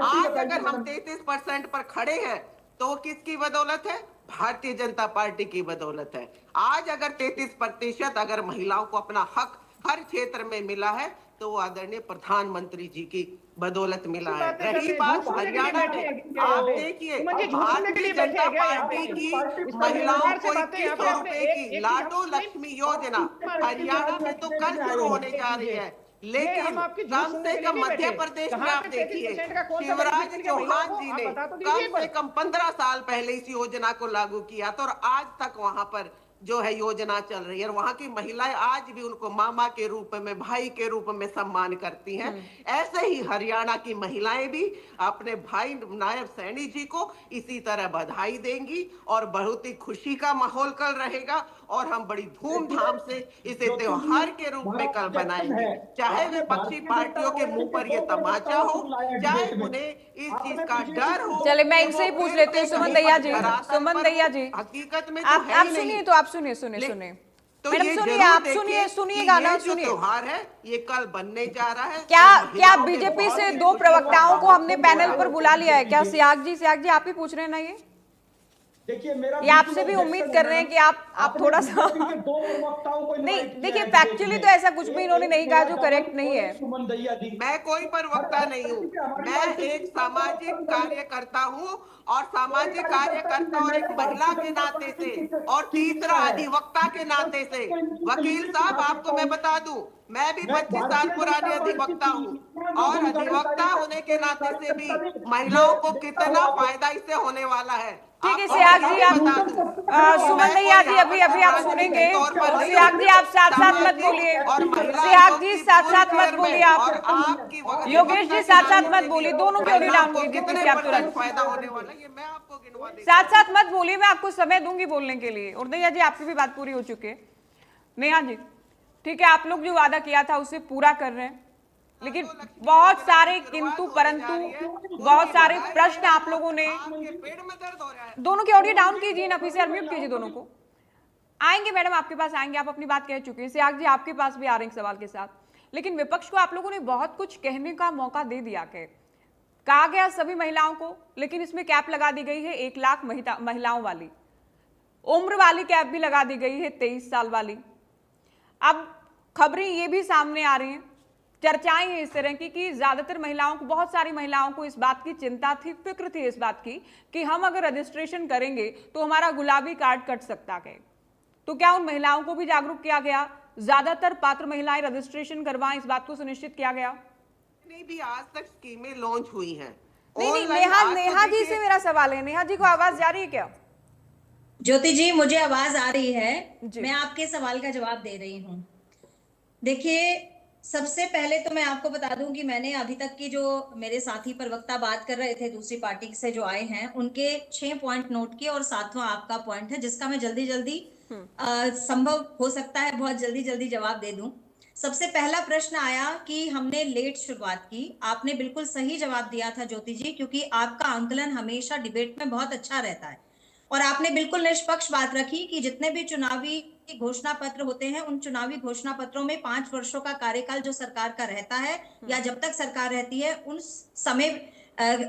आज अगर हम 33% पर खड़े हैं तो वो किसकी बदौलत है? भारतीय जनता पार्टी की बदौलत है। आज अगर 33% अगर महिलाओं को अपना हक हर क्षेत्र में मिला है तो वो आदरणीय प्रधानमंत्री जी की बदौलत मिला है। रही बात हरियाणा में, आप देखिए भारतीय जनता पार्टी की महिलाओं को 2100 रुपए की लाडो लक्ष्मी योजना हरियाणा में तो कल शुरू होने जा रही है, लेकिन कम से कम मध्य प्रदेश में आप देखिए शिवराज चौहान जी ने कम से कम 15 साल पहले इस योजना को लागू किया था, और आज तक वहां पर जो है योजना चल रही है, और वहां की महिलाएं आज भी उनको मामा के रूप में, भाई के रूप में सम्मान करती हैं। ऐसे ही हरियाणा की महिलाएं भी अपने भाई नायब सैनी जी को इसी तरह बधाई देंगी, और बहुत ही खुशी का माहौल कल रहेगा, और हम बड़ी धूमधाम से इसे त्योहार के रूप में कल मनाएंगे। चाहे विपक्षी पार्टियों के मुंह पर ये तमाचा हो, चाहे उन्हें इस चीज का डर हो। चले, मैं इनसे ही पूछ लेती हूँ, सुमन दैया जी। सुमन दैया जी, हकीकत में आप सुनिए, तो आप सुनिए तो मैडम ये सुनिए, जरूर आप देखिए सुनिएगा कि ना, ये जो सुनिए। त्योहार है ये कल बनने जा रहा है। क्या और क्या महिलाओं के बीजेपी बहुत से ही 2 खुशी प्रवक्ताओं का को हमने पैनल पर बुला लिया है क्या? सियाग जी आप ही पूछ रहे हैं ना? ये आपसे भी उम्मीद कर रहे हैं कि आप थोड़ा सा नहीं, देखिए फैक्चुअली तो ऐसा कुछ भी इन्होंने नहीं कहा जो करेक्ट नहीं है। मैं कोई प्रवक्ता नहीं हूँ, मैं एक सामाजिक कार्यकर्ता हूँ, और सामाजिक कार्यकर्ता और एक महिला के नाते से, और तीसरा अधिवक्ता के नाते से। वकील साहब आपको मैं बता दूं, मैं भी 25 साल पुराने अधिवक्ता हूँ, और अधिवक्ता होने के नाते से भी महिलाओं को कितना फायदा इससे होने वाला है। ठीक है सियाग जी, आप सुमन दैया जी अभी आप सुनेंगे। सियाग जी आप साथ मत बोलिए, सियाग जी साथ मत बोलिए, आप योगेश जी साथ मत बोलिए, दोनों की ऑडियो डाउन कीजिए प्लीज। आप तुरंत फायदा होने वाला है ये मैं आपको गिनवा देता साथ मत बोलिए, मैं आपको समय दूंगी बोलने के लिए। और दैया जी आपकी भी बात पूरी हो चुकी है। नेहा जी ठीक है, आप लोग जो वादा किया था उसे पूरा कर रहे हैं, लेकिन बहुत सारे किंतु परंतु, बहुत सारे प्रश्न आप लोगों ने। पेट में दर्द हो रहा है। दोनों की ऑडियो डाउन कीजिए ना, फिर से अनम्यूट कीजिए दोनों को। आएंगे मैडम आपके पास आएंगे, आप अपनी बात कह चुके हैं। सियाग जी आपके पास भी आ रहे हैं सवाल के साथ, लेकिन विपक्ष को आप लोगों ने बहुत कुछ कहने का मौका दे दिया। कहा गया सभी महिलाओं को, लेकिन इसमें कैप लगा दी गई है 1 लाख महिलाओं वाली। उम्र वाली कैप भी लगा दी गई है 23 साल वाली। अब खबरें ये भी सामने आ रही हैं, चर्चाएं हैं इस तरह की कि ज्यादातर महिलाओं को, बहुत सारी महिलाओं को इस बात की चिंता थी, फिक्र थी इस बात की कि हम अगर रजिस्ट्रेशन करेंगे तो हमारा गुलाबी कार्ड कट सकता है। तो क्या उन महिलाओं को भी जागरूक किया गया? ज्यादातर पात्र महिलाएं रजिस्ट्रेशन करवाएं, इस बात को सुनिश्चित किया गया? नहीं भी आज तक स्कीमें लॉन्च हुई हैं। नहीं, ऑनलाइन आज तो नेहा जी देखिए- से मेरा सवाल है। नेहा जी को आवाज जा रही है क्या? ज्योति जी, मुझे आवाज आ रही है। जी। मैं आपके सवाल का जवाब दे रही हूँ। देखिए, सबसे पहले तो मैं आपको बता दूं कि मैंने अभी तक की जो मेरे साथी प्रवक्ता बात कर रहे थे दूसरी पार्टी से जो आए हैं, उनके 6 पॉइंट नोट किए और 7वां आपका पॉइंट है, जिसका मैं जल्दी जल्दी संभव हो सकता है बहुत जल्दी जल्दी जवाब दे दूं। सबसे पहला प्रश्न आया कि हमने लेट शुरुआत की। आपने बिल्कुल सही जवाब दिया था ज्योति जी, क्योंकि आपका आंकलन हमेशा डिबेट में बहुत अच्छा रहता है और आपने बिल्कुल निष्पक्ष बात रखी कि जितने भी चुनावी घोषणा पत्र होते हैं, उन चुनावी घोषणा पत्रों में 5 वर्षों का कार्यकाल जो सरकार का रहता है या जब तक सरकार रहती है, उन समय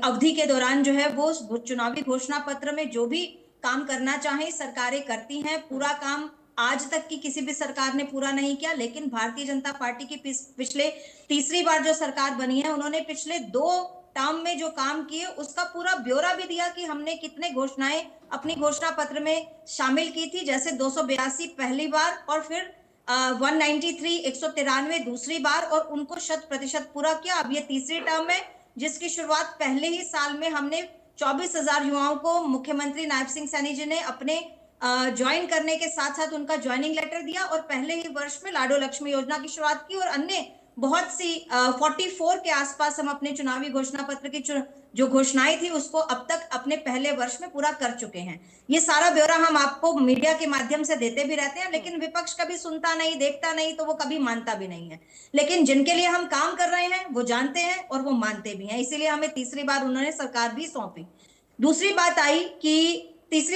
अवधि के दौरान जो है वो चुनावी घोषणा पत्र में जो भी काम करना चाहे सरकारें करती हैं। पूरा काम आज तक की किसी भी सरकार ने पूरा नहीं किया, लेकिन भारतीय जनता पार्टी की पिछले तीसरी बार जो सरकार बनी है, उन्होंने पिछले 2 टर्म में जो काम किए उसका पूरा ब्यौरा भी दिया कि हमने कितने घोषणाएं अपनी घोषणा पत्र में शामिल की थी, जैसे 282 पहली बार और फिर 193 193 दूसरी बार, और उनको 100% पूरा किया। अब ये तीसरी टर्म है जिसकी शुरुआत पहले ही साल में हमने 24,000 युवाओं को मुख्यमंत्री नायब सिंह सैनी जी ने अपने ज्वाइन करने के साथ साथ उनका ज्वाइनिंग लेटर दिया और पहले ही वर्ष में लाडो लक्ष्मी योजना की शुरुआत की और अन्य बहुत सी 44 के आसपास हम अपने चुनावी घोषणा पत्र की जो घोषणाएं थी उसको अब तक अपने पहले वर्ष में पूरा कर चुके हैं। ये सारा ब्यौरा हम आपको मीडिया के माध्यम से देते भी रहते हैं, लेकिन विपक्ष कभी सुनता नहीं, देखता नहीं, तो वो कभी मानता भी नहीं है। लेकिन जिनके लिए हम काम कर रहे हैं वो जानते हैं और वो मानते भी हैं, इसीलिए हमें तीसरी बार उन्होंने सरकार भी सौंपी। तीसरी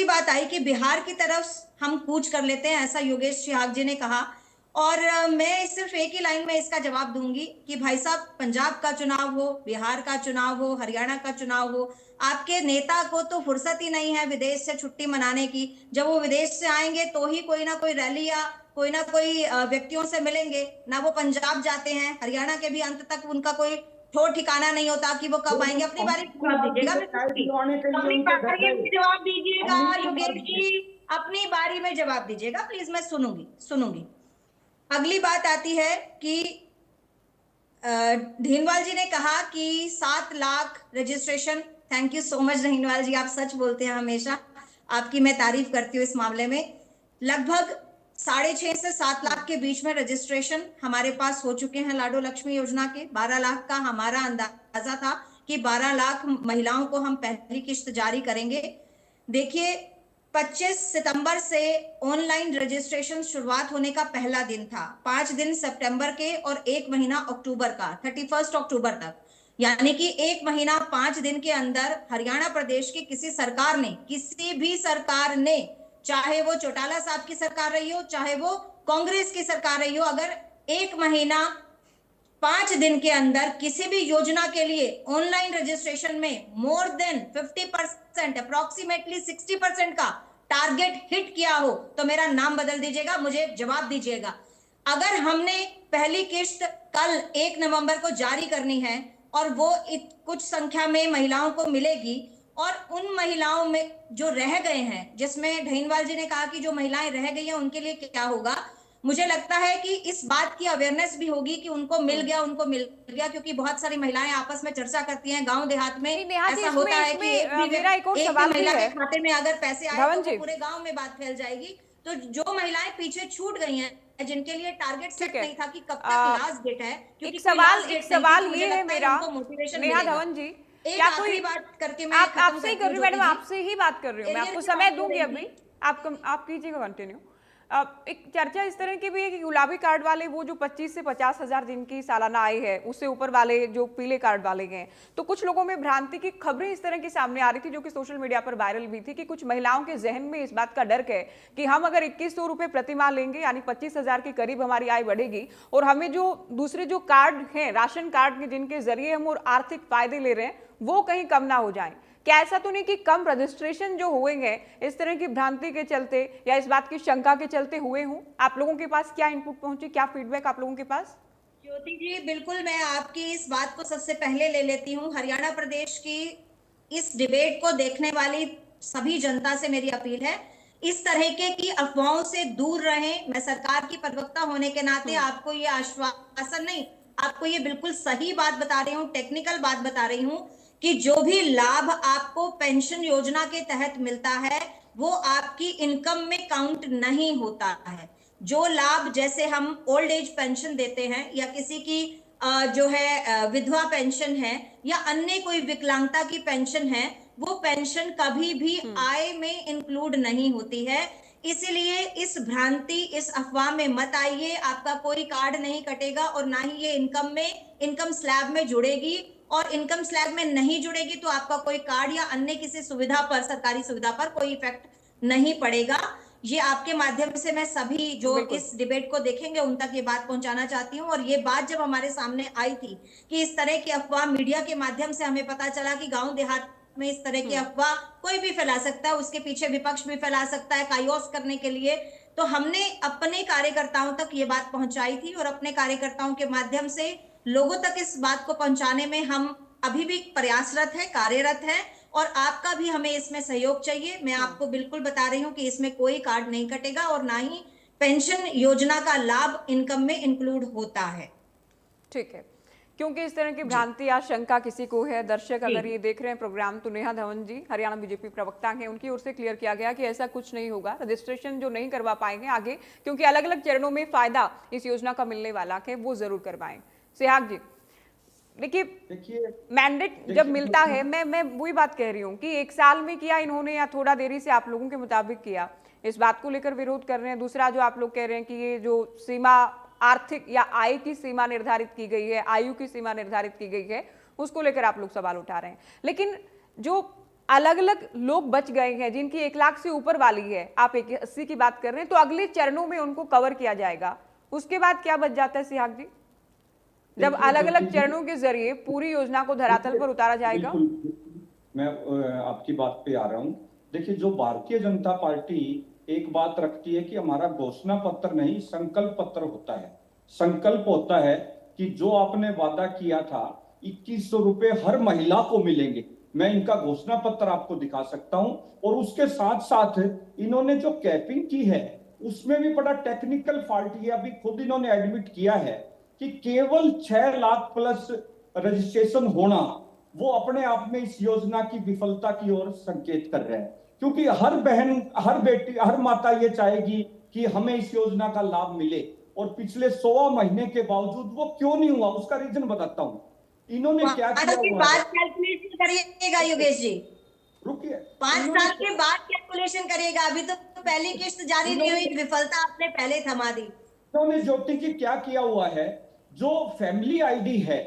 बात आई कि बिहार की तरफ हम कूच कर लेते हैं, ऐसा योगेश सिहाग जी ने कहा, और मैं सिर्फ एक ही लाइन में इसका जवाब दूंगी कि भाई साहब, पंजाब का चुनाव हो, बिहार का चुनाव हो, हरियाणा का चुनाव हो, आपके नेता को तो फुर्सत ही नहीं है विदेश से छुट्टी मनाने की। जब वो विदेश से आएंगे तो ही कोई ना कोई रैली या कोई ना कोई व्यक्तियों से मिलेंगे, ना वो पंजाब जाते हैं, हरियाणा के भी अंत तक उनका कोई ठोर ठिकाना नहीं होता कि वो कब आएंगे। अपनी बारी जवाब दीजिएगा योगेश जी, अपनी बारी में जवाब दीजिएगा प्लीज, मैं सुनूंगी। अगली बात आती है कि ढीनवाल जी ने कहा कि 7 lakh registration. Thank you so much Dhinwal ji, आप सच बोलते हैं हमेशा, आपकी मैं तारीफ करती हूँ इस मामले में। लगभग 6.5 से 7 लाख के बीच में रजिस्ट्रेशन हमारे पास हो चुके हैं लाडो लक्ष्मी योजना के। 12 लाख का हमारा अंदाजा था कि 12 लाख महिलाओं को हम पहली किश्त जारी करेंगे। देखिए, 25 सितंबर से ऑनलाइन रजिस्ट्रेशन शुरुआत होने का पहला दिन था, 5 दिन सितंबर के और 1 महीना अक्टूबर का, 31 अक्टूबर तक, यानी कि 1 महीना 5 दिन के अंदर हरियाणा प्रदेश की किसी भी सरकार ने, चाहे वो चौटाला साहब की सरकार रही हो, चाहे वो कांग्रेस की सरकार रही हो, अगर 1 महीना 5 दिन के अंदर किसी भी योजना के लिए ऑनलाइन रजिस्ट्रेशन में मोर देन 50%, अप्रोक्सीमेटली 60% का टारगेट हिट किया हो तो मेरा नाम बदल दीजिएगा, मुझे जवाब दीजिएगा। अगर हमने पहली किश्त कल 1 नवंबर को जारी करनी है और वो कुछ संख्या में महिलाओं को मिलेगी, और उन महिलाओं में जो रह गए हैं, जिसमें ढीनवाल जी ने कहा कि जो महिलाएं रह गई हैं उनके लिए क्या होगा, मुझे लगता है कि इस बात की अवेयरनेस भी होगी कि उनको मिल गया, क्योंकि बहुत सारी महिलाएं आपस में चर्चा करती हैं। गांव देहात में ऐसा होता है कि एक महिला के खाते में अगर पैसे आए तो पूरे गांव में बात फैल जाएगी। तो जो महिलाएं पीछे छूट गई हैं, जिनके लिए टारगेट सेट नहीं था कि कब तक लास्ट डेट है, एक सवाल ये है मेरा, नेहा धवन जी, क्या कोई बात करके मैं आपसे ही कर रही हूँ मैडम, आपसे ही बात कर रही हूँ, मैं आपको समय दूंगी अभी, आप कीजिएगा कंटिन्यू। एक चर्चा इस तरह की भी है कि गुलाबी कार्ड वाले वो जो 25 से 50 हजार जिनकी सालाना आय है, उससे ऊपर वाले जो पीले कार्ड वाले हैं, तो कुछ लोगों में भ्रांति की खबरें इस तरह की सामने आ रही थी, जो कि सोशल मीडिया पर वायरल भी थी, कि कुछ महिलाओं के जहन में इस बात का डर है कि हम अगर 2100 रुपए प्रति माह लेंगे, यानी 25,000 के करीब हमारी आय बढ़ेगी, और हमें जो दूसरे जो कार्ड हैं, राशन कार्ड के, जिनके जरिए हम और आर्थिक फायदे ले रहे हैं, वो कहीं कम ना हो जाए। क्या ऐसा तो नहीं कि कम रजिस्ट्रेशन जो हुए हैं इस तरह की भ्रांति के चलते या इस बात की शंका के चलते हुए हों? आप लोगों के पास क्या इनपुट पहुंची, क्या फीडबैक आप लोगों के पास? ज्योति जी, बिल्कुल मैं आपकी इस बात को सबसे पहले ले लेती हूँ। हरियाणा प्रदेश की इस डिबेट को देखने वाली सभी जनता से मेरी अपील है, इस तरह की अफवाहों से दूर रहें। मैं सरकार की प्रवक्ता होने के नाते आपको ये आश्वासन नहीं, आपको ये बिल्कुल सही बात बता रही हूँ, टेक्निकल बात बता रही हूँ कि जो भी लाभ आपको पेंशन योजना के तहत मिलता है वो आपकी इनकम में काउंट नहीं होता है। जो लाभ जैसे हम ओल्ड एज पेंशन देते हैं या किसी की जो है विधवा पेंशन है या अन्य कोई विकलांगता की पेंशन है, वो पेंशन कभी भी आय में इंक्लूड नहीं होती है। इसलिए इस भ्रांति, इस अफवाह में मत आइए। आपका कोई कार्ड नहीं कटेगा और ना ही ये इनकम स्लैब में जुड़ेगी, और इनकम स्लैब में नहीं जुड़ेगी तो आपका कोई कार्ड या अन्य किसी सुविधा पर, सरकारी सुविधा पर कोई इफेक्ट नहीं पड़ेगा। ये आपके माध्यम से मैं सभी जो इस डिबेट को देखेंगे उन तक ये बात पहुंचाना चाहती हूँ। और ये बात जब हमारे सामने आई थी कि इस तरह की अफवाह मीडिया के माध्यम से हमें पता चला कि गांव देहात में इस तरह की अफवाह कोई भी फैला सकता है, उसके पीछे विपक्ष भी फैला सकता है कायोस करने के लिए, तो हमने अपने कार्यकर्ताओं तक ये बात पहुंचाई थी और अपने कार्यकर्ताओं के माध्यम से लोगों तक इस बात को पहुंचाने में हम अभी भी प्रयासरत है, कार्यरत है, और आपका भी हमें इसमें सहयोग चाहिए। मैं आपको बिल्कुल बता रही हूँ कि इसमें कोई कार्ड नहीं कटेगा और ना ही पेंशन योजना का लाभ इनकम में इंक्लूड होता है। ठीक है, क्योंकि इस तरह की भ्रांति या शंका किसी को है, दर्शक अगर ये देख रहे हैं प्रोग्राम, तो नेहा धवन जी हरियाणा बीजेपी प्रवक्ता हैं, उनकी ओर से क्लियर किया गया कि ऐसा कुछ नहीं होगा। रजिस्ट्रेशन जो नहीं करवा पाएंगे आगे, क्योंकि अलग अलग चरणों में फायदा इस योजना का मिलने वाला है, वो जरूर करवाएं। सेहाग जी, देखिए मैंडेट जब मिलता है, मैं वही बात कह रही हूँ कि 1 साल में किया इन्होंने या थोड़ा देरी से आप लोगों के मुताबिक किया, इस बात को लेकर विरोध कर रहे हैं। दूसरा जो आप लोग कह रहे हैं कि ये जो सीमा आर्थिक या आय की सीमा निर्धारित की गई है, आयु की सीमा निर्धारित की गई है, उसको लेकर आप लोग सवाल उठा रहे हैं। लेकिन जो अलग अलग लोग बच गए हैं जिनकी 1 लाख से ऊपर वाली है, आप 80 की बात कर रहे हैं, तो अगले चरणों में उनको कवर किया जाएगा। उसके बाद क्या बच जाता है सिहाग जी, जब अलग अलग चरणों के जरिए पूरी योजना को धरातल पर उतारा जाएगा? मैं आपकी बात पे आ रहा हूँ। देखिए, जो भारतीय जनता पार्टी एक बात रखती है कि हमारा घोषणा पत्र नहीं, संकल्प पत्र होता है। संकल्प होता है कि जो आपने वादा किया था 2100 रुपए हर महिला को मिलेंगे, मैं इनका घोषणा पत्र आपको दिखा सकता हूं। और उसके साथ साथ इन्होंने जो कैपिंग की है उसमें भी बड़ा टेक्निकल फॉल्ट किया। अभी खुद इन्होंने एडमिट किया है कि केवल 6 लाख प्लस रजिस्ट्रेशन होना वो अपने आप में इस योजना की विफलता की ओर संकेत कर रहे हैं, क्योंकि हर बहन, हर बेटी, हर माता ये चाहेगी कि हमें इस योजना का लाभ मिले, और पिछले 16 महीने के बावजूद वो क्यों नहीं हुआ, उसका रीजन बताता हूं। इन्होंने क्या किया हुआ है, कैलकुलेशन करिएगा योगेश जी, रुकिए, 5 साल के बाद कैलकुलेशन करिएगा, अभी तो पहली किस्त जारी नहीं हुई, विफलता आपने पहले थमा दी। इन्होंने ज्योति जी क्या किया हुआ है, जो फैमिली आईडी है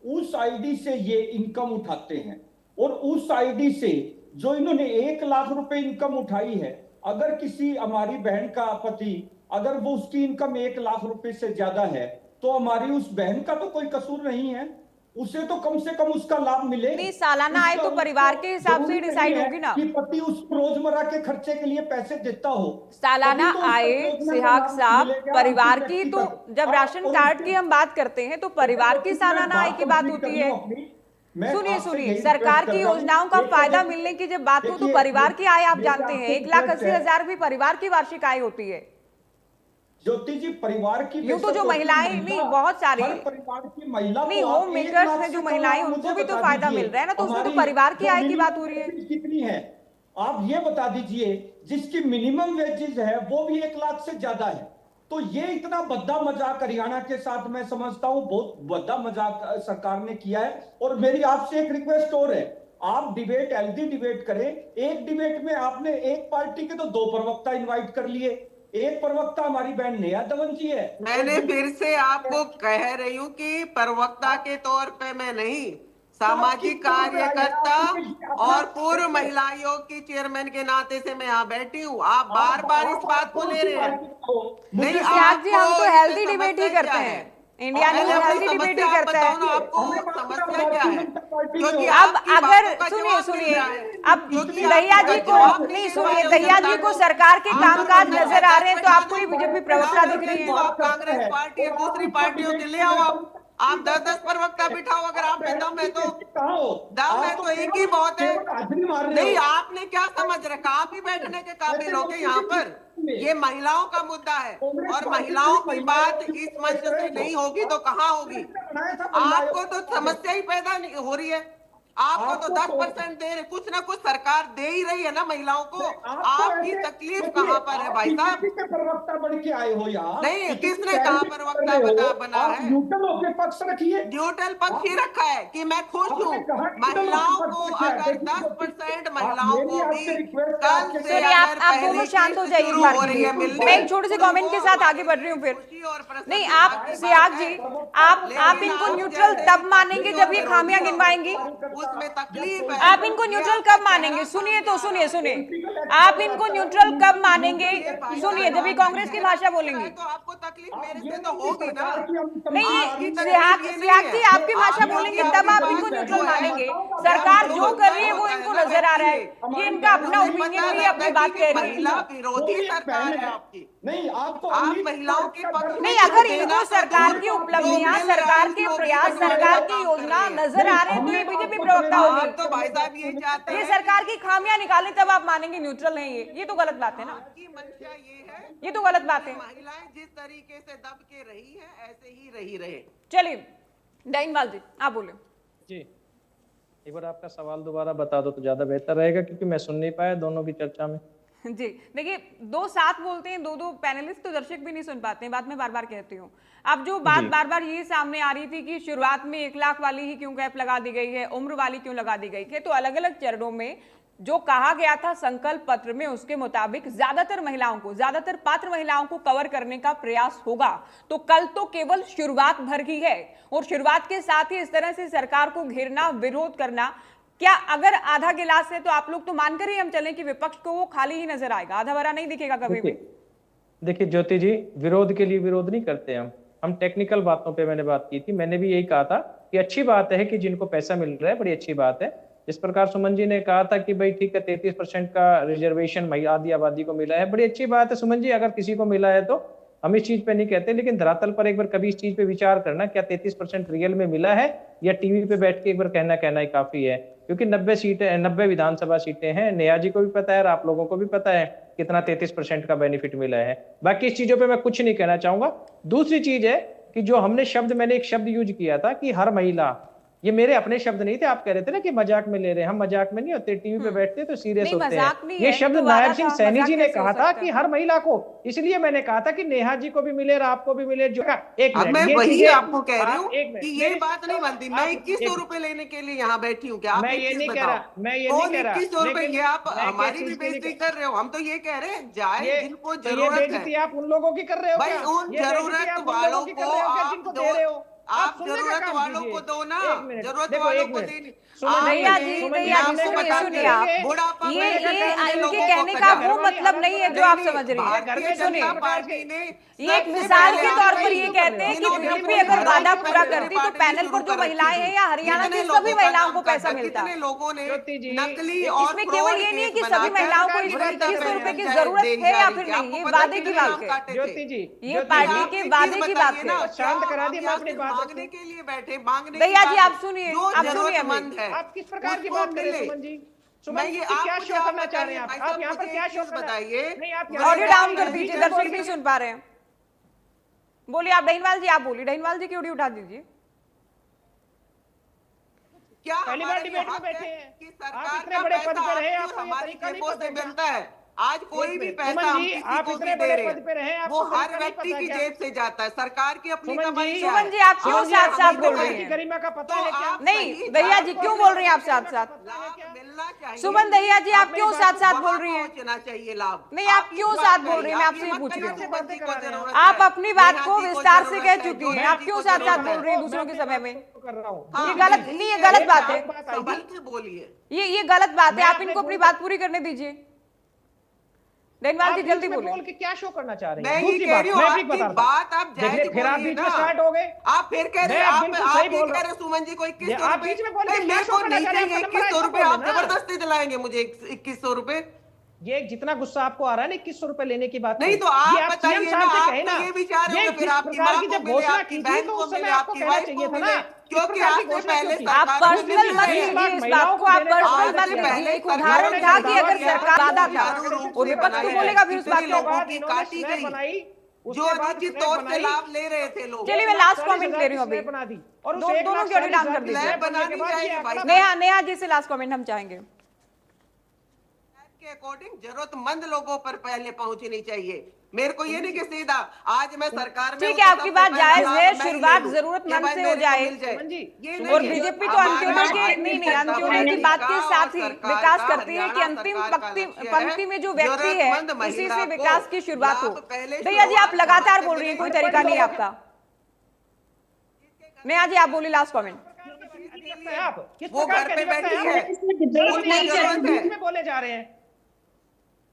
उस आईडी से ये इनकम उठाते हैं, और उस आईडी से जो इन्होंने 1 लाख रुपए इनकम उठाई है, अगर किसी हमारी बहन का पति, अगर वो उसकी इनकम 1 लाख रुपए से ज्यादा है, तो हमारी उस बहन का तो कोई कसूर नहीं है, उसे तो कम से कम उसका लाभ मिले। नहीं, सालाना आय तो परिवार के हिसाब से डिसाइड होगी ना, कि पति उस रोजमर्रा के खर्चे के लिए पैसे देता हो। सालाना आय सिहाग साहब परिवार की, तो जब राशन कार्ड की हम बात करते हैं तो परिवार की सालाना आय की बात होती है। सुनिए, सरकार की योजनाओं का फायदा मिलने की जब बात हो तो परिवार की आय आप जानते हैं 1,80,000 भी परिवार की वार्षिक आय होती है। ज्योति जी, परिवार की यूं तो जो महिलाएं, नहीं बहुत सारी परिवार की महिला, नहीं होम मेकर्स हैं जो महिलाएं, उनको भी तो फायदा मिल रहा है ना, तो उसमें तो परिवार की आय की बात हो रही है। कितनी है आप ये बता दीजिए, जिसकी मिनिमम वेजेस है वो भी 1 लाख से ज्यादा है। तो ये इतना भद्दा मजाक हरियाणा के साथ मैं समझता हूं, बहुत भद्दा मजाक सरकार ने किया है। और मेरी आपसे एक रिक्वेस्ट और है, आप डिबेट, हेल्दी डिबेट करें। एक डिबेट में आपने एक पार्टी के तो 2 प्रवक्ता इन्वाइट कर लिए, एक प्रवक्ता हमारी बहन नेहा धवन जी है। मैंने फिर से आपको कह रही हूँ कि प्रवक्ता के तौर पे मैं नहीं, सामाजिक कार्यकर्ता और पूर्व महिला आयोग की चेयरमैन के नाते से मैं यहाँ बैठी हूँ। आप बार बार इस बात को ले रहे हैं। नहीं, सिहाग जी, हम तो हेल्दी डिबेट ही करते हैं। इंडिया न्यूज पहले अपनी हेल्दी डिबेट समस्या ही आप करता बताओ ना, है। आपको समस्या क्या है? क्योंकि अब आपकी अगर बातों का सुनिए जवाब सुनिए मिल रहा है। अब क्योंकि दहिया आपका जी को जवाब नहीं दे सुनिए, रहे हो दहिया जी जनता को सरकार के आप कामकाज जनता नजर आ रहे हैं तो बैठा आपको ही दो। बीजेपी प्रवक्ता ना दिख रही तो है। आप कांग्रेस पार्टी और दूसरी पार्टियों के ले आओ। आप 10-10 प्रवक्ता बिठाओ, अगर आप में दम है तो। दम है तो एक ही बहुत है। नहीं, आपने क्या समझ रखा? आप ही बैठने के काबिल हो के यहाँ पर? ये महिलाओं का मुद्दा है और महिलाओं की बात इस मंच से नहीं होगी तो कहाँ होगी? आपको तो समस्या ही पैदा नहीं हो रही है। आपको तो 10% दे रहे, कुछ ना कुछ सरकार दे ही रही है ना महिलाओं को। आपकी तकलीफ कहाँ पर है भाई साहब? प्रवक्ता बन के आए हो यहाँ। नहीं, किसने कहा प्रवक्ता बना है? न्यूट्रल होके पक्ष रखिए। न्यूट्रल पक्ष ही रखा है कि मैं खुश हूँ। महिलाओं को अगर 10% महिलाओं को भी कल से सुनिए, आप दोनों शांत हो जाइए एक बार के लिए। मैं एक छोटे से कमेंट के साथ आगे बढ़ रही हूँ फिर। नहीं, आप सियाग जी, आप इनको न्यूट्रल तब मानेंगे जब ये खामियां गिनवाएंगी। उसमें तकलीफ है। आप इनको न्यूट्रल कब मानेंगे? सुनिए तो सुनिए, आप इनको न्यूट्रल कब मानेंगे? सुनिए, जब ये कांग्रेस की भाषा बोलेंगी तो आपको तकलीफ मेरे से तो होगी ना। नहीं, सियाग जी आपकी भाषा बोलेंगे तब आप इनको न्यूट्रल मानेंगे। सरकार जो कर रही है वो इनको नजर आ रहा है, ये इनका अपना ओपिनियन है, अपनी बात कह रही है। महिला विरोधी सरकार है आपकी। नहीं, आप महिलाओं के पक्ष नहीं, अगर इनको सरकार की उपलब्धियां, सरकार के प्रयास, सरकार की योजना नजर आ रहे हैं तो ये बीजेपी प्रवक्ता होगी। तो भाई साहब ये चाहते ये हैं सरकार की खामियां निकालें तब आप मानेंगे न्यूट्रल नहीं है। ये तो गलत बात है ना, की मंशा ये है। ये तो गलत बात है। महिलाएं जिस तरीके से दब के रही है ऐसे ही रही रहे। चलिए डाइनवाल जी आप बोले। जी, एक बार आपका सवाल दोबारा बता दो तो ज्यादा बेहतर रहेगा, क्योंकि मैं सुन नहीं पाया दोनों की चर्चा में। जी देखिए, दो साथ बोलते हैं, दो पैनलिस्ट, तो दर्शक भी नहीं सुन पाते हैं, बात मैं बार बार कहती हूँ। अब जो बात बार बार ये सामने आ रही थी कि शुरुआत में 1 लाख वाली ही क्यों कैप लगा दी गई है, उम्र वाली क्यों लगा दी गई है, तो अलग अलग चरणों में जो कहा गया था संकल्प पत्र में उसके मुताबिक ज्यादातर महिलाओं को, ज्यादातर पात्र महिलाओं को कवर करने का प्रयास होगा। तो कल तो केवल शुरुआत भर की है और शुरुआत के साथ ही इस तरह से सरकार को घेरना, विरोध करना, क्या अगर आधा गिलास है तो आप लोग तो मानकर ही हम चलें कि विपक्ष को वो खाली ही नजर आएगा, आधा भरा नहीं दिखेगा कभी भी? देखिए ज्योति जी, विरोध के लिए विरोध नहीं करते हम टेक्निकल बातों पे मैंने बात की थी। मैंने भी यही कहा था कि अच्छी बात है कि जिनको पैसा मिल रहा है, बड़ी अच्छी बात है। जिस प्रकार सुमन जी ने कहा था कि भाई ठीक है 33% का रिजर्वेशन आदि आबादी को मिला है, बड़ी अच्छी बात है सुमन जी, अगर किसी को मिला है तो हम इस चीज पे नहीं कहते, लेकिन धरातल पर एक बार कभी इस चीज पे विचार करना, क्या 33% रियल में मिला है या टीवी पे बैठ के एक बार कहना ही काफी है? क्योंकि 90 सीटें, 90 विधानसभा सीटें हैं, नेहा जी को भी पता है और आप लोगों को भी पता है कितना 33% का बेनिफिट मिला है। बाकी इस चीजों पे मैं कुछ नहीं कहना चाहूंगा। दूसरी चीज है कि जो मैंने एक शब्द यूज किया था कि हर महिला, ये मेरे अपने शब्द नहीं थे। आप कह रहे थे ना कि मजाक में ले रहे हैं, हम मजाक में नहीं होते, टीवी पे बैठते तो सीरियस होते हैं। ये शब्द नायब सिंह सैनी जी ने कहा था कि हर महिला को, इसलिए मैंने कहा था कि नेहा जी को भी मिले और आपको भी मिले। जो अब मैं वही आपको कह रही हूँ कि ये बात नहीं बनती। मैं 2100 रुपए लेने के लिए यहाँ बैठी हूँ क्या? मैं ये नहीं कह रहा, मैं ये नहीं कह रहा। 2100 रुपए ये आप हमारी भी बेइज्जती कर रहे हो। हम तो ये कह रहे हैं जाए जिनको जरूरत है। आप उन लोगों की कर रहे हो भाई, उन जरूरत वालों को आप दे रहे हो। आप जरूरत वालों को दो ना, जरूरत वालों को देनी। भैया जी सुनिए, ये इनके कहने का वो मतलब नहीं है जो आप समझ रही हैं। सुनिए, ये एक मिसाल के तौर पर ये कहते हैं कि बीजेपी अगर वादा पूरा करती तो पैनल पर जो महिलाएं हैं या हरियाणा की सभी महिलाओं को पैसा मिलता। लोगों ने नकली इसमें केवल ये नहीं है कि सभी महिलाओं को 2100 रुपए की जरूरत है या फिर नहीं, ये वादे की बात है ज्योति जी, ये पार्टी के वादे की बात है। शांत करा दी अपनी बात। मांगने के लिए बैठे, मांगने भैया जी आप सुनिए, जरूरतमंद है। आप किस प्रकार की बात कर रहे हैं सुमन जी? मैं ये क्या शो करना चाह रहे हैं आप यहाँ पर? क्या शो बताइए? ऑडियो डाउन कर दीजिए, दर्शक नहीं सुन पा रहे हैं। बोलिए आप डहीनवाल जी, आप बोलिए। डहीनवाल जी की ऑडियो उठा दीजिए। क्या पहली बार डिबेट में बैठे हैं कि आप, सरकार इतने का बड़े पद पैसा पे रहे, आपको आपको ये हमारी तरीका नहीं जेबों पता से क्या? मिलता है। आज कोई भी पैसा सुमन हम जी, किसी आप को इतने भी दे बड़े रहे पद पे रहे, हैं, आपको वो हर तरीका नहीं व्यक्ति पता की क्या? जेब से जाता है। सरकार की अपनी सुमन कमाई जी, क्या सुमन है? जी आप क्यों साथ साथ बोल रही हैं? गरिमा का पता है क्या? नहीं भैया जी क्यों बोल रही हैं आप साथ साथ? लाभ मिलना चाहिए। सुमन दहिया जी आप क्यों साथ साथ बोल रही हैं? पहुंचना चाहिए लाभ। नहीं, आप क्यों साथ बोल रही हैं? मैं आपसे ये पूछ रही हूँ। आप अपनी बात को विस्तार से कह चुकी हैं, आप क्यों साथ साथ बोल रही हैं दूसरों के समय में? कर रहा हूँ। ये गलत नहीं, ये गलत बात है। संभल के बोलिए। ये गलत बात है, आप इनको अपनी बात पूरी करने दीजिए। डेनवाल जी आप जल्दी बीच में बोलिए। बोल के क्या शो करना चाह रहे मैं हैं? ये दूसरी कह रही हूँ, मैं भी आपकी बता रहा बात हूं। आप जायज देखिए, फिर आप बोलिए बीच में ना। स्टार्ट हो गए। आप फिर कह रहे हैं, मैं आप बिल्कुल आप सही ये बोल कह रहा रहे हैं सुमन जी को 2100 आप रुपए। बीच में बोल के नहीं, क्या मेरे शो को करना नहीं चाह रहे हैं? चाहिए आपका नंबर 2100 आया, रुपए। तब आप बोले ना। जबरदस्ती दिलाएंगे मुझे 2100 रुपए। ये जितना गुस्सा आपको आ रहा है ना 2100 रुपए लेने की बात नहीं पे, तो आप ये आप सीएम बताइए साहब ना, से आप कहे तो ना। ये भी चाह रहे ये होंगे फिर जिस आपकी प्रकार माँ की को जब मिले, घोषणा आपकी की थी बहन तो को उस समय मिले, आपको आपकी कहना वाइफ चाहिए को था मिले, ना। क्योंकि प्रकार की आज से घोषणा पहले क्यों की? आप सरकार को पर्सनल मिल मत रहे हैं। लीजिए इस बात महिलाओं को, को आप देने का पर्सनल वादा मत किया था। लीजिए। एक सरकार उदाहरण ने था जो कि दावा अगर किया था, सरकार वादा था सुचारू रूप और से विपक्ष बनाया तो बोलेगा है। फिर उस कितने बात को। लोगों की इन्होंने काटी स्लैब गई, बनाई, जो उसके बाद निश्चित स्लैब तौर से बनाई, लाभ ले रहे थे लोग। चलिए, मैं लास्ट 1,40,000 कमेंट ले रही हूँ की अभी। स्लैब बना दी और उस दोनों की ऑडियो डाउन कर 1,40,000 की दीजिए। स्लैब बनने के बनानी बाद ये चाहिए भाई। आंकड़ा नेहा जी से लास्ट कमेंट हम चाहेंगे। के अकॉर्डिंग जरूरतमंद लोगों पर पहले पहुंचनी चाहिए। मेरे को ये नहीं कि सीधा आज मैं सरकार में ठीक हूं है, तो आपकी सबसे बात पहला जायज लाभ है, मैं ही शुरुआत ले लूं। जरूरतमंद ये भाई से हो मेरे को जाए। मिल जाए। सुमन जी, ये सुमन नहीं और जी, है। बीजेपी तो हमारा अंत्योदय के भारतीय नहीं जनता अंत्योदय की पार्टी बात के का साथ और ही सरकार विकास का, करती है कि हरियाणा अंतिम सरकार का लक्ष्य है, पंक्ति में जो व्यक्ति है जरूरतमंद उसी महिला से को विकास की शुरुआत हो। लाभ पहले भैया जी आप शुरुआत लगातार वहां बोल से रही हैं, कोई मिले। तरीका नहीं है आपका। नेहा जी आप बोलिए लास्ट कमेंट। आप किस वो प्रकार घर के पे अधिवक्ता बैठी हैं है, आप? उसको जरूरत है। बीच में बोले जा रहे हैं।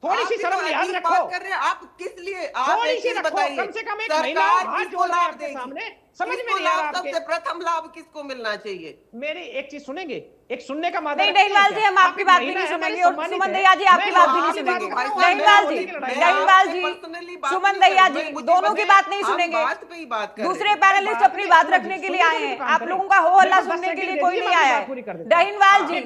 थोड़ी आप सी भी शर्म तो लिहाज अजीब रखो। बात कर रहे हैं। आप किस लिए, आप थोड़ी एक सी चीज रखो, बताइए, कम से कम एक महीना सरकार हाथ किसको जोड़ रहे हैं लाभ आपके देगी? सामने। समझ में किसको नहीं आ रहा लाभ, आपके। सबसे प्रथम लाभ किसको मिलना चाहिए? मेरी एक चीज सुनेंगे, एक सुनने का मादा नहीं रखते हैं डेनवाल क्या? जी हम आप आपकी एक बात भी महिला नहीं है, हमारे सुनेंगे और सम्मानित सुमन है। दैया जी आपकी मैं बात भी वहाँ नहीं की सुनेंगे। बात कर रहा हूँ, डेनवाल आपने जी, बोलने की लड़ाई। डेनवाल जी, पर्सनली बात सुमन नहीं दैया करेंगे। जी मुझे दोनों की बने, बात नहीं हम सुनेंगे। बात पे ही बात कर दूसरे रहे हैं। पैनलिस्ट अपनी बात रखने के लिए आए हैं, आप लोगों का हो हल्ला सुनने के लिए कोई नहीं आया है। डहीनवाल जी,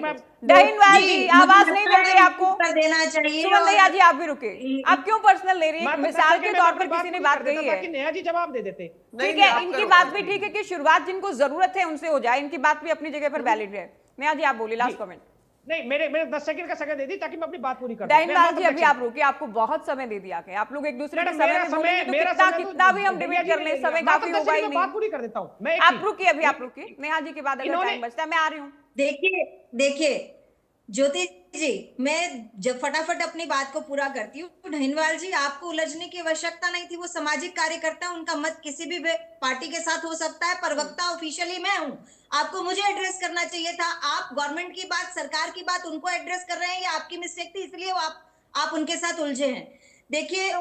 डहीनवाल जी आवाज नहीं मिल रही आपको? देना चाहिए। सुमन दैया जी आप भी रुके। आप क्यों पर्सनल ले रही है? मिसाल के तौर पर किसी ने बात कही है। नेहा जी जवाब दे देते। ठीक है, इनकी बात भी ठीक है कि शुरुआत जिनको जरूरत है उनसे हो जाए, इनकी बात भी अपनी जगह पर वैलिड है। नेहा जी आप बोलिए लास्ट कमेंट। नहीं, मेरे 10 सेकंड का समय दे दी ताकि मैं अपनी बात पूरी कर दूं। डहीनवाल जी अभी आप रुकिए, आपको बहुत समय दे दिया गया। आप लोग एक दूसरे के समय में बोलेंगे तो कितना भी हम डिबेट कर लें, समय काफी होगा ही बात पूरी कर देता हूं मैं। आप रुकिए, अभी आप रुकिए। नेहा जी के बाद अगर टाइम बचता है मैं आ रही हूँ। देखिए ज्योति जी, मैं जब फटाफट अपनी बात को पूरा करती हूँ। डहीनवाल जी आपको उलझने की आवश्यकता नहीं थी, वो सामाजिक कार्यकर्ता, उनका मत किसी भी पार्टी के साथ हो सकता है। प्रवक्ता ऑफिशियली मैं हूँ, आपको मुझे एड्रेस करना चाहिए था। आप गवर्नमेंट की बात, सरकार की बात उनको एड्रेस कर रहे हैं, ये आपकी मिस्टेक थी, इसलिए आप उनके साथ उलझे हैं। देखिए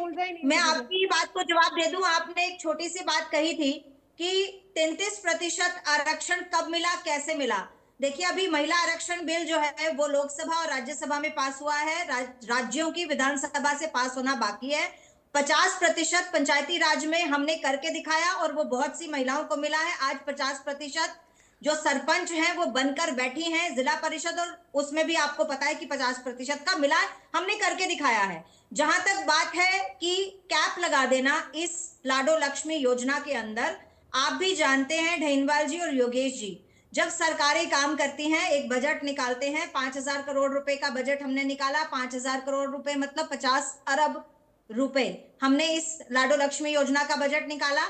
मैं आपकी बात को जवाब दे दूं। आपने एक छोटी सी बात कही थी कि 33% आरक्षण कब मिला, कैसे मिला। देखिए अभी महिला आरक्षण बिल जो है वो लोकसभा और राज्यसभा में पास हुआ है, राज्यों की विधानसभा से पास होना बाकी है। 50% पंचायती राज में हमने करके दिखाया और वो बहुत सी महिलाओं को मिला है। आज 50% जो सरपंच हैं वो बनकर बैठी हैं जिला परिषद, और उसमें भी आपको पता है कि 50% का मिला है, हमने करके दिखाया है। जहां तक बात है कि कैप लगा देना इस लाडो लक्ष्मी योजना के अंदर, आप भी जानते हैं डहीनवाल जी और योगेश जी, जब सरकारें काम करती हैं एक बजट निकालते हैं, 5,000 करोड़ रुपए का बजट हमने निकाला। 5,000 करोड़ रुपए मतलब 50 अरब रुपए हमने इस लाडो लक्ष्मी योजना का बजट निकाला।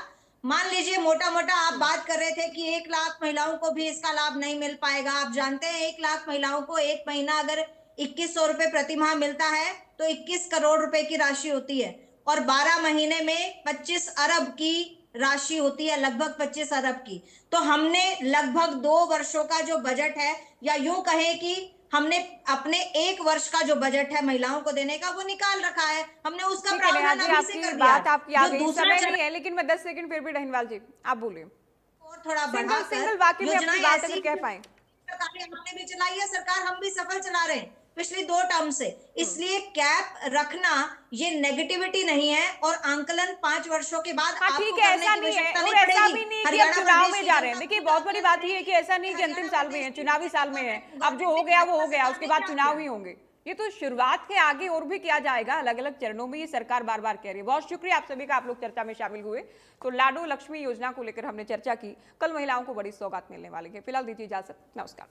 मान लीजिए मोटा मोटा आप बात कर रहे थे कि 1 लाख महिलाओं को भी इसका लाभ नहीं मिल पाएगा। आप जानते हैं 1 लाख महिलाओं को एक महीना अगर 2100 रुपए प्रति माह मिलता है तो 21 करोड़ रुपए की राशि होती है, और 12 महीने में 25 अरब की राशि होती है, लगभग 25 अरब की। तो हमने लगभग 2 वर्षों का जो बजट है, या यूं कहें कि हमने अपने 1 वर्ष का जो बजट है महिलाओं को देने का वो निकाल रखा है। हमने उसका प्रावधान अभी से कर दिया। बात आपकी आ गई, समय नहीं है, लेकिन मैं 10 सेकंड फिर भी डहीनवाल जी आप बोलिए और थोड़ा सिंगल वाक्य में अपनी बात अगर कह पाए। आपने भी चलाई है सरकार, हम भी सफल चला रहे हैं पिछली 2 टर्म से, इसलिए कैप रखना ये नेगेटिविटी नहीं है। और आंकलन 5 वर्षों के बाद हाँ ठीक है, ऐसा नहीं है, और ऐसा भी नहीं कि अब चुनाव में जा रहे हैं। देखिए बहुत बड़ी बात ये है कि ऐसा नहीं कि अंतिम साल में है, चुनावी साल में है, अब जो हो गया वो हो गया, उसके बाद चुनाव ही होंगे। ये तो शुरुआत के आगे और भी किया जाएगा अलग अलग चरणों में, ये सरकार बार बार कह रही है। बहुत शुक्रिया आप सभी का, आप लोग चर्चा में शामिल हुए। तो लाडो लक्ष्मी योजना को लेकर हमने चर्चा की। कल महिलाओं को बड़ी सौगात मिलने वाली है। फिलहाल दीजिए इजाजत, नमस्कार।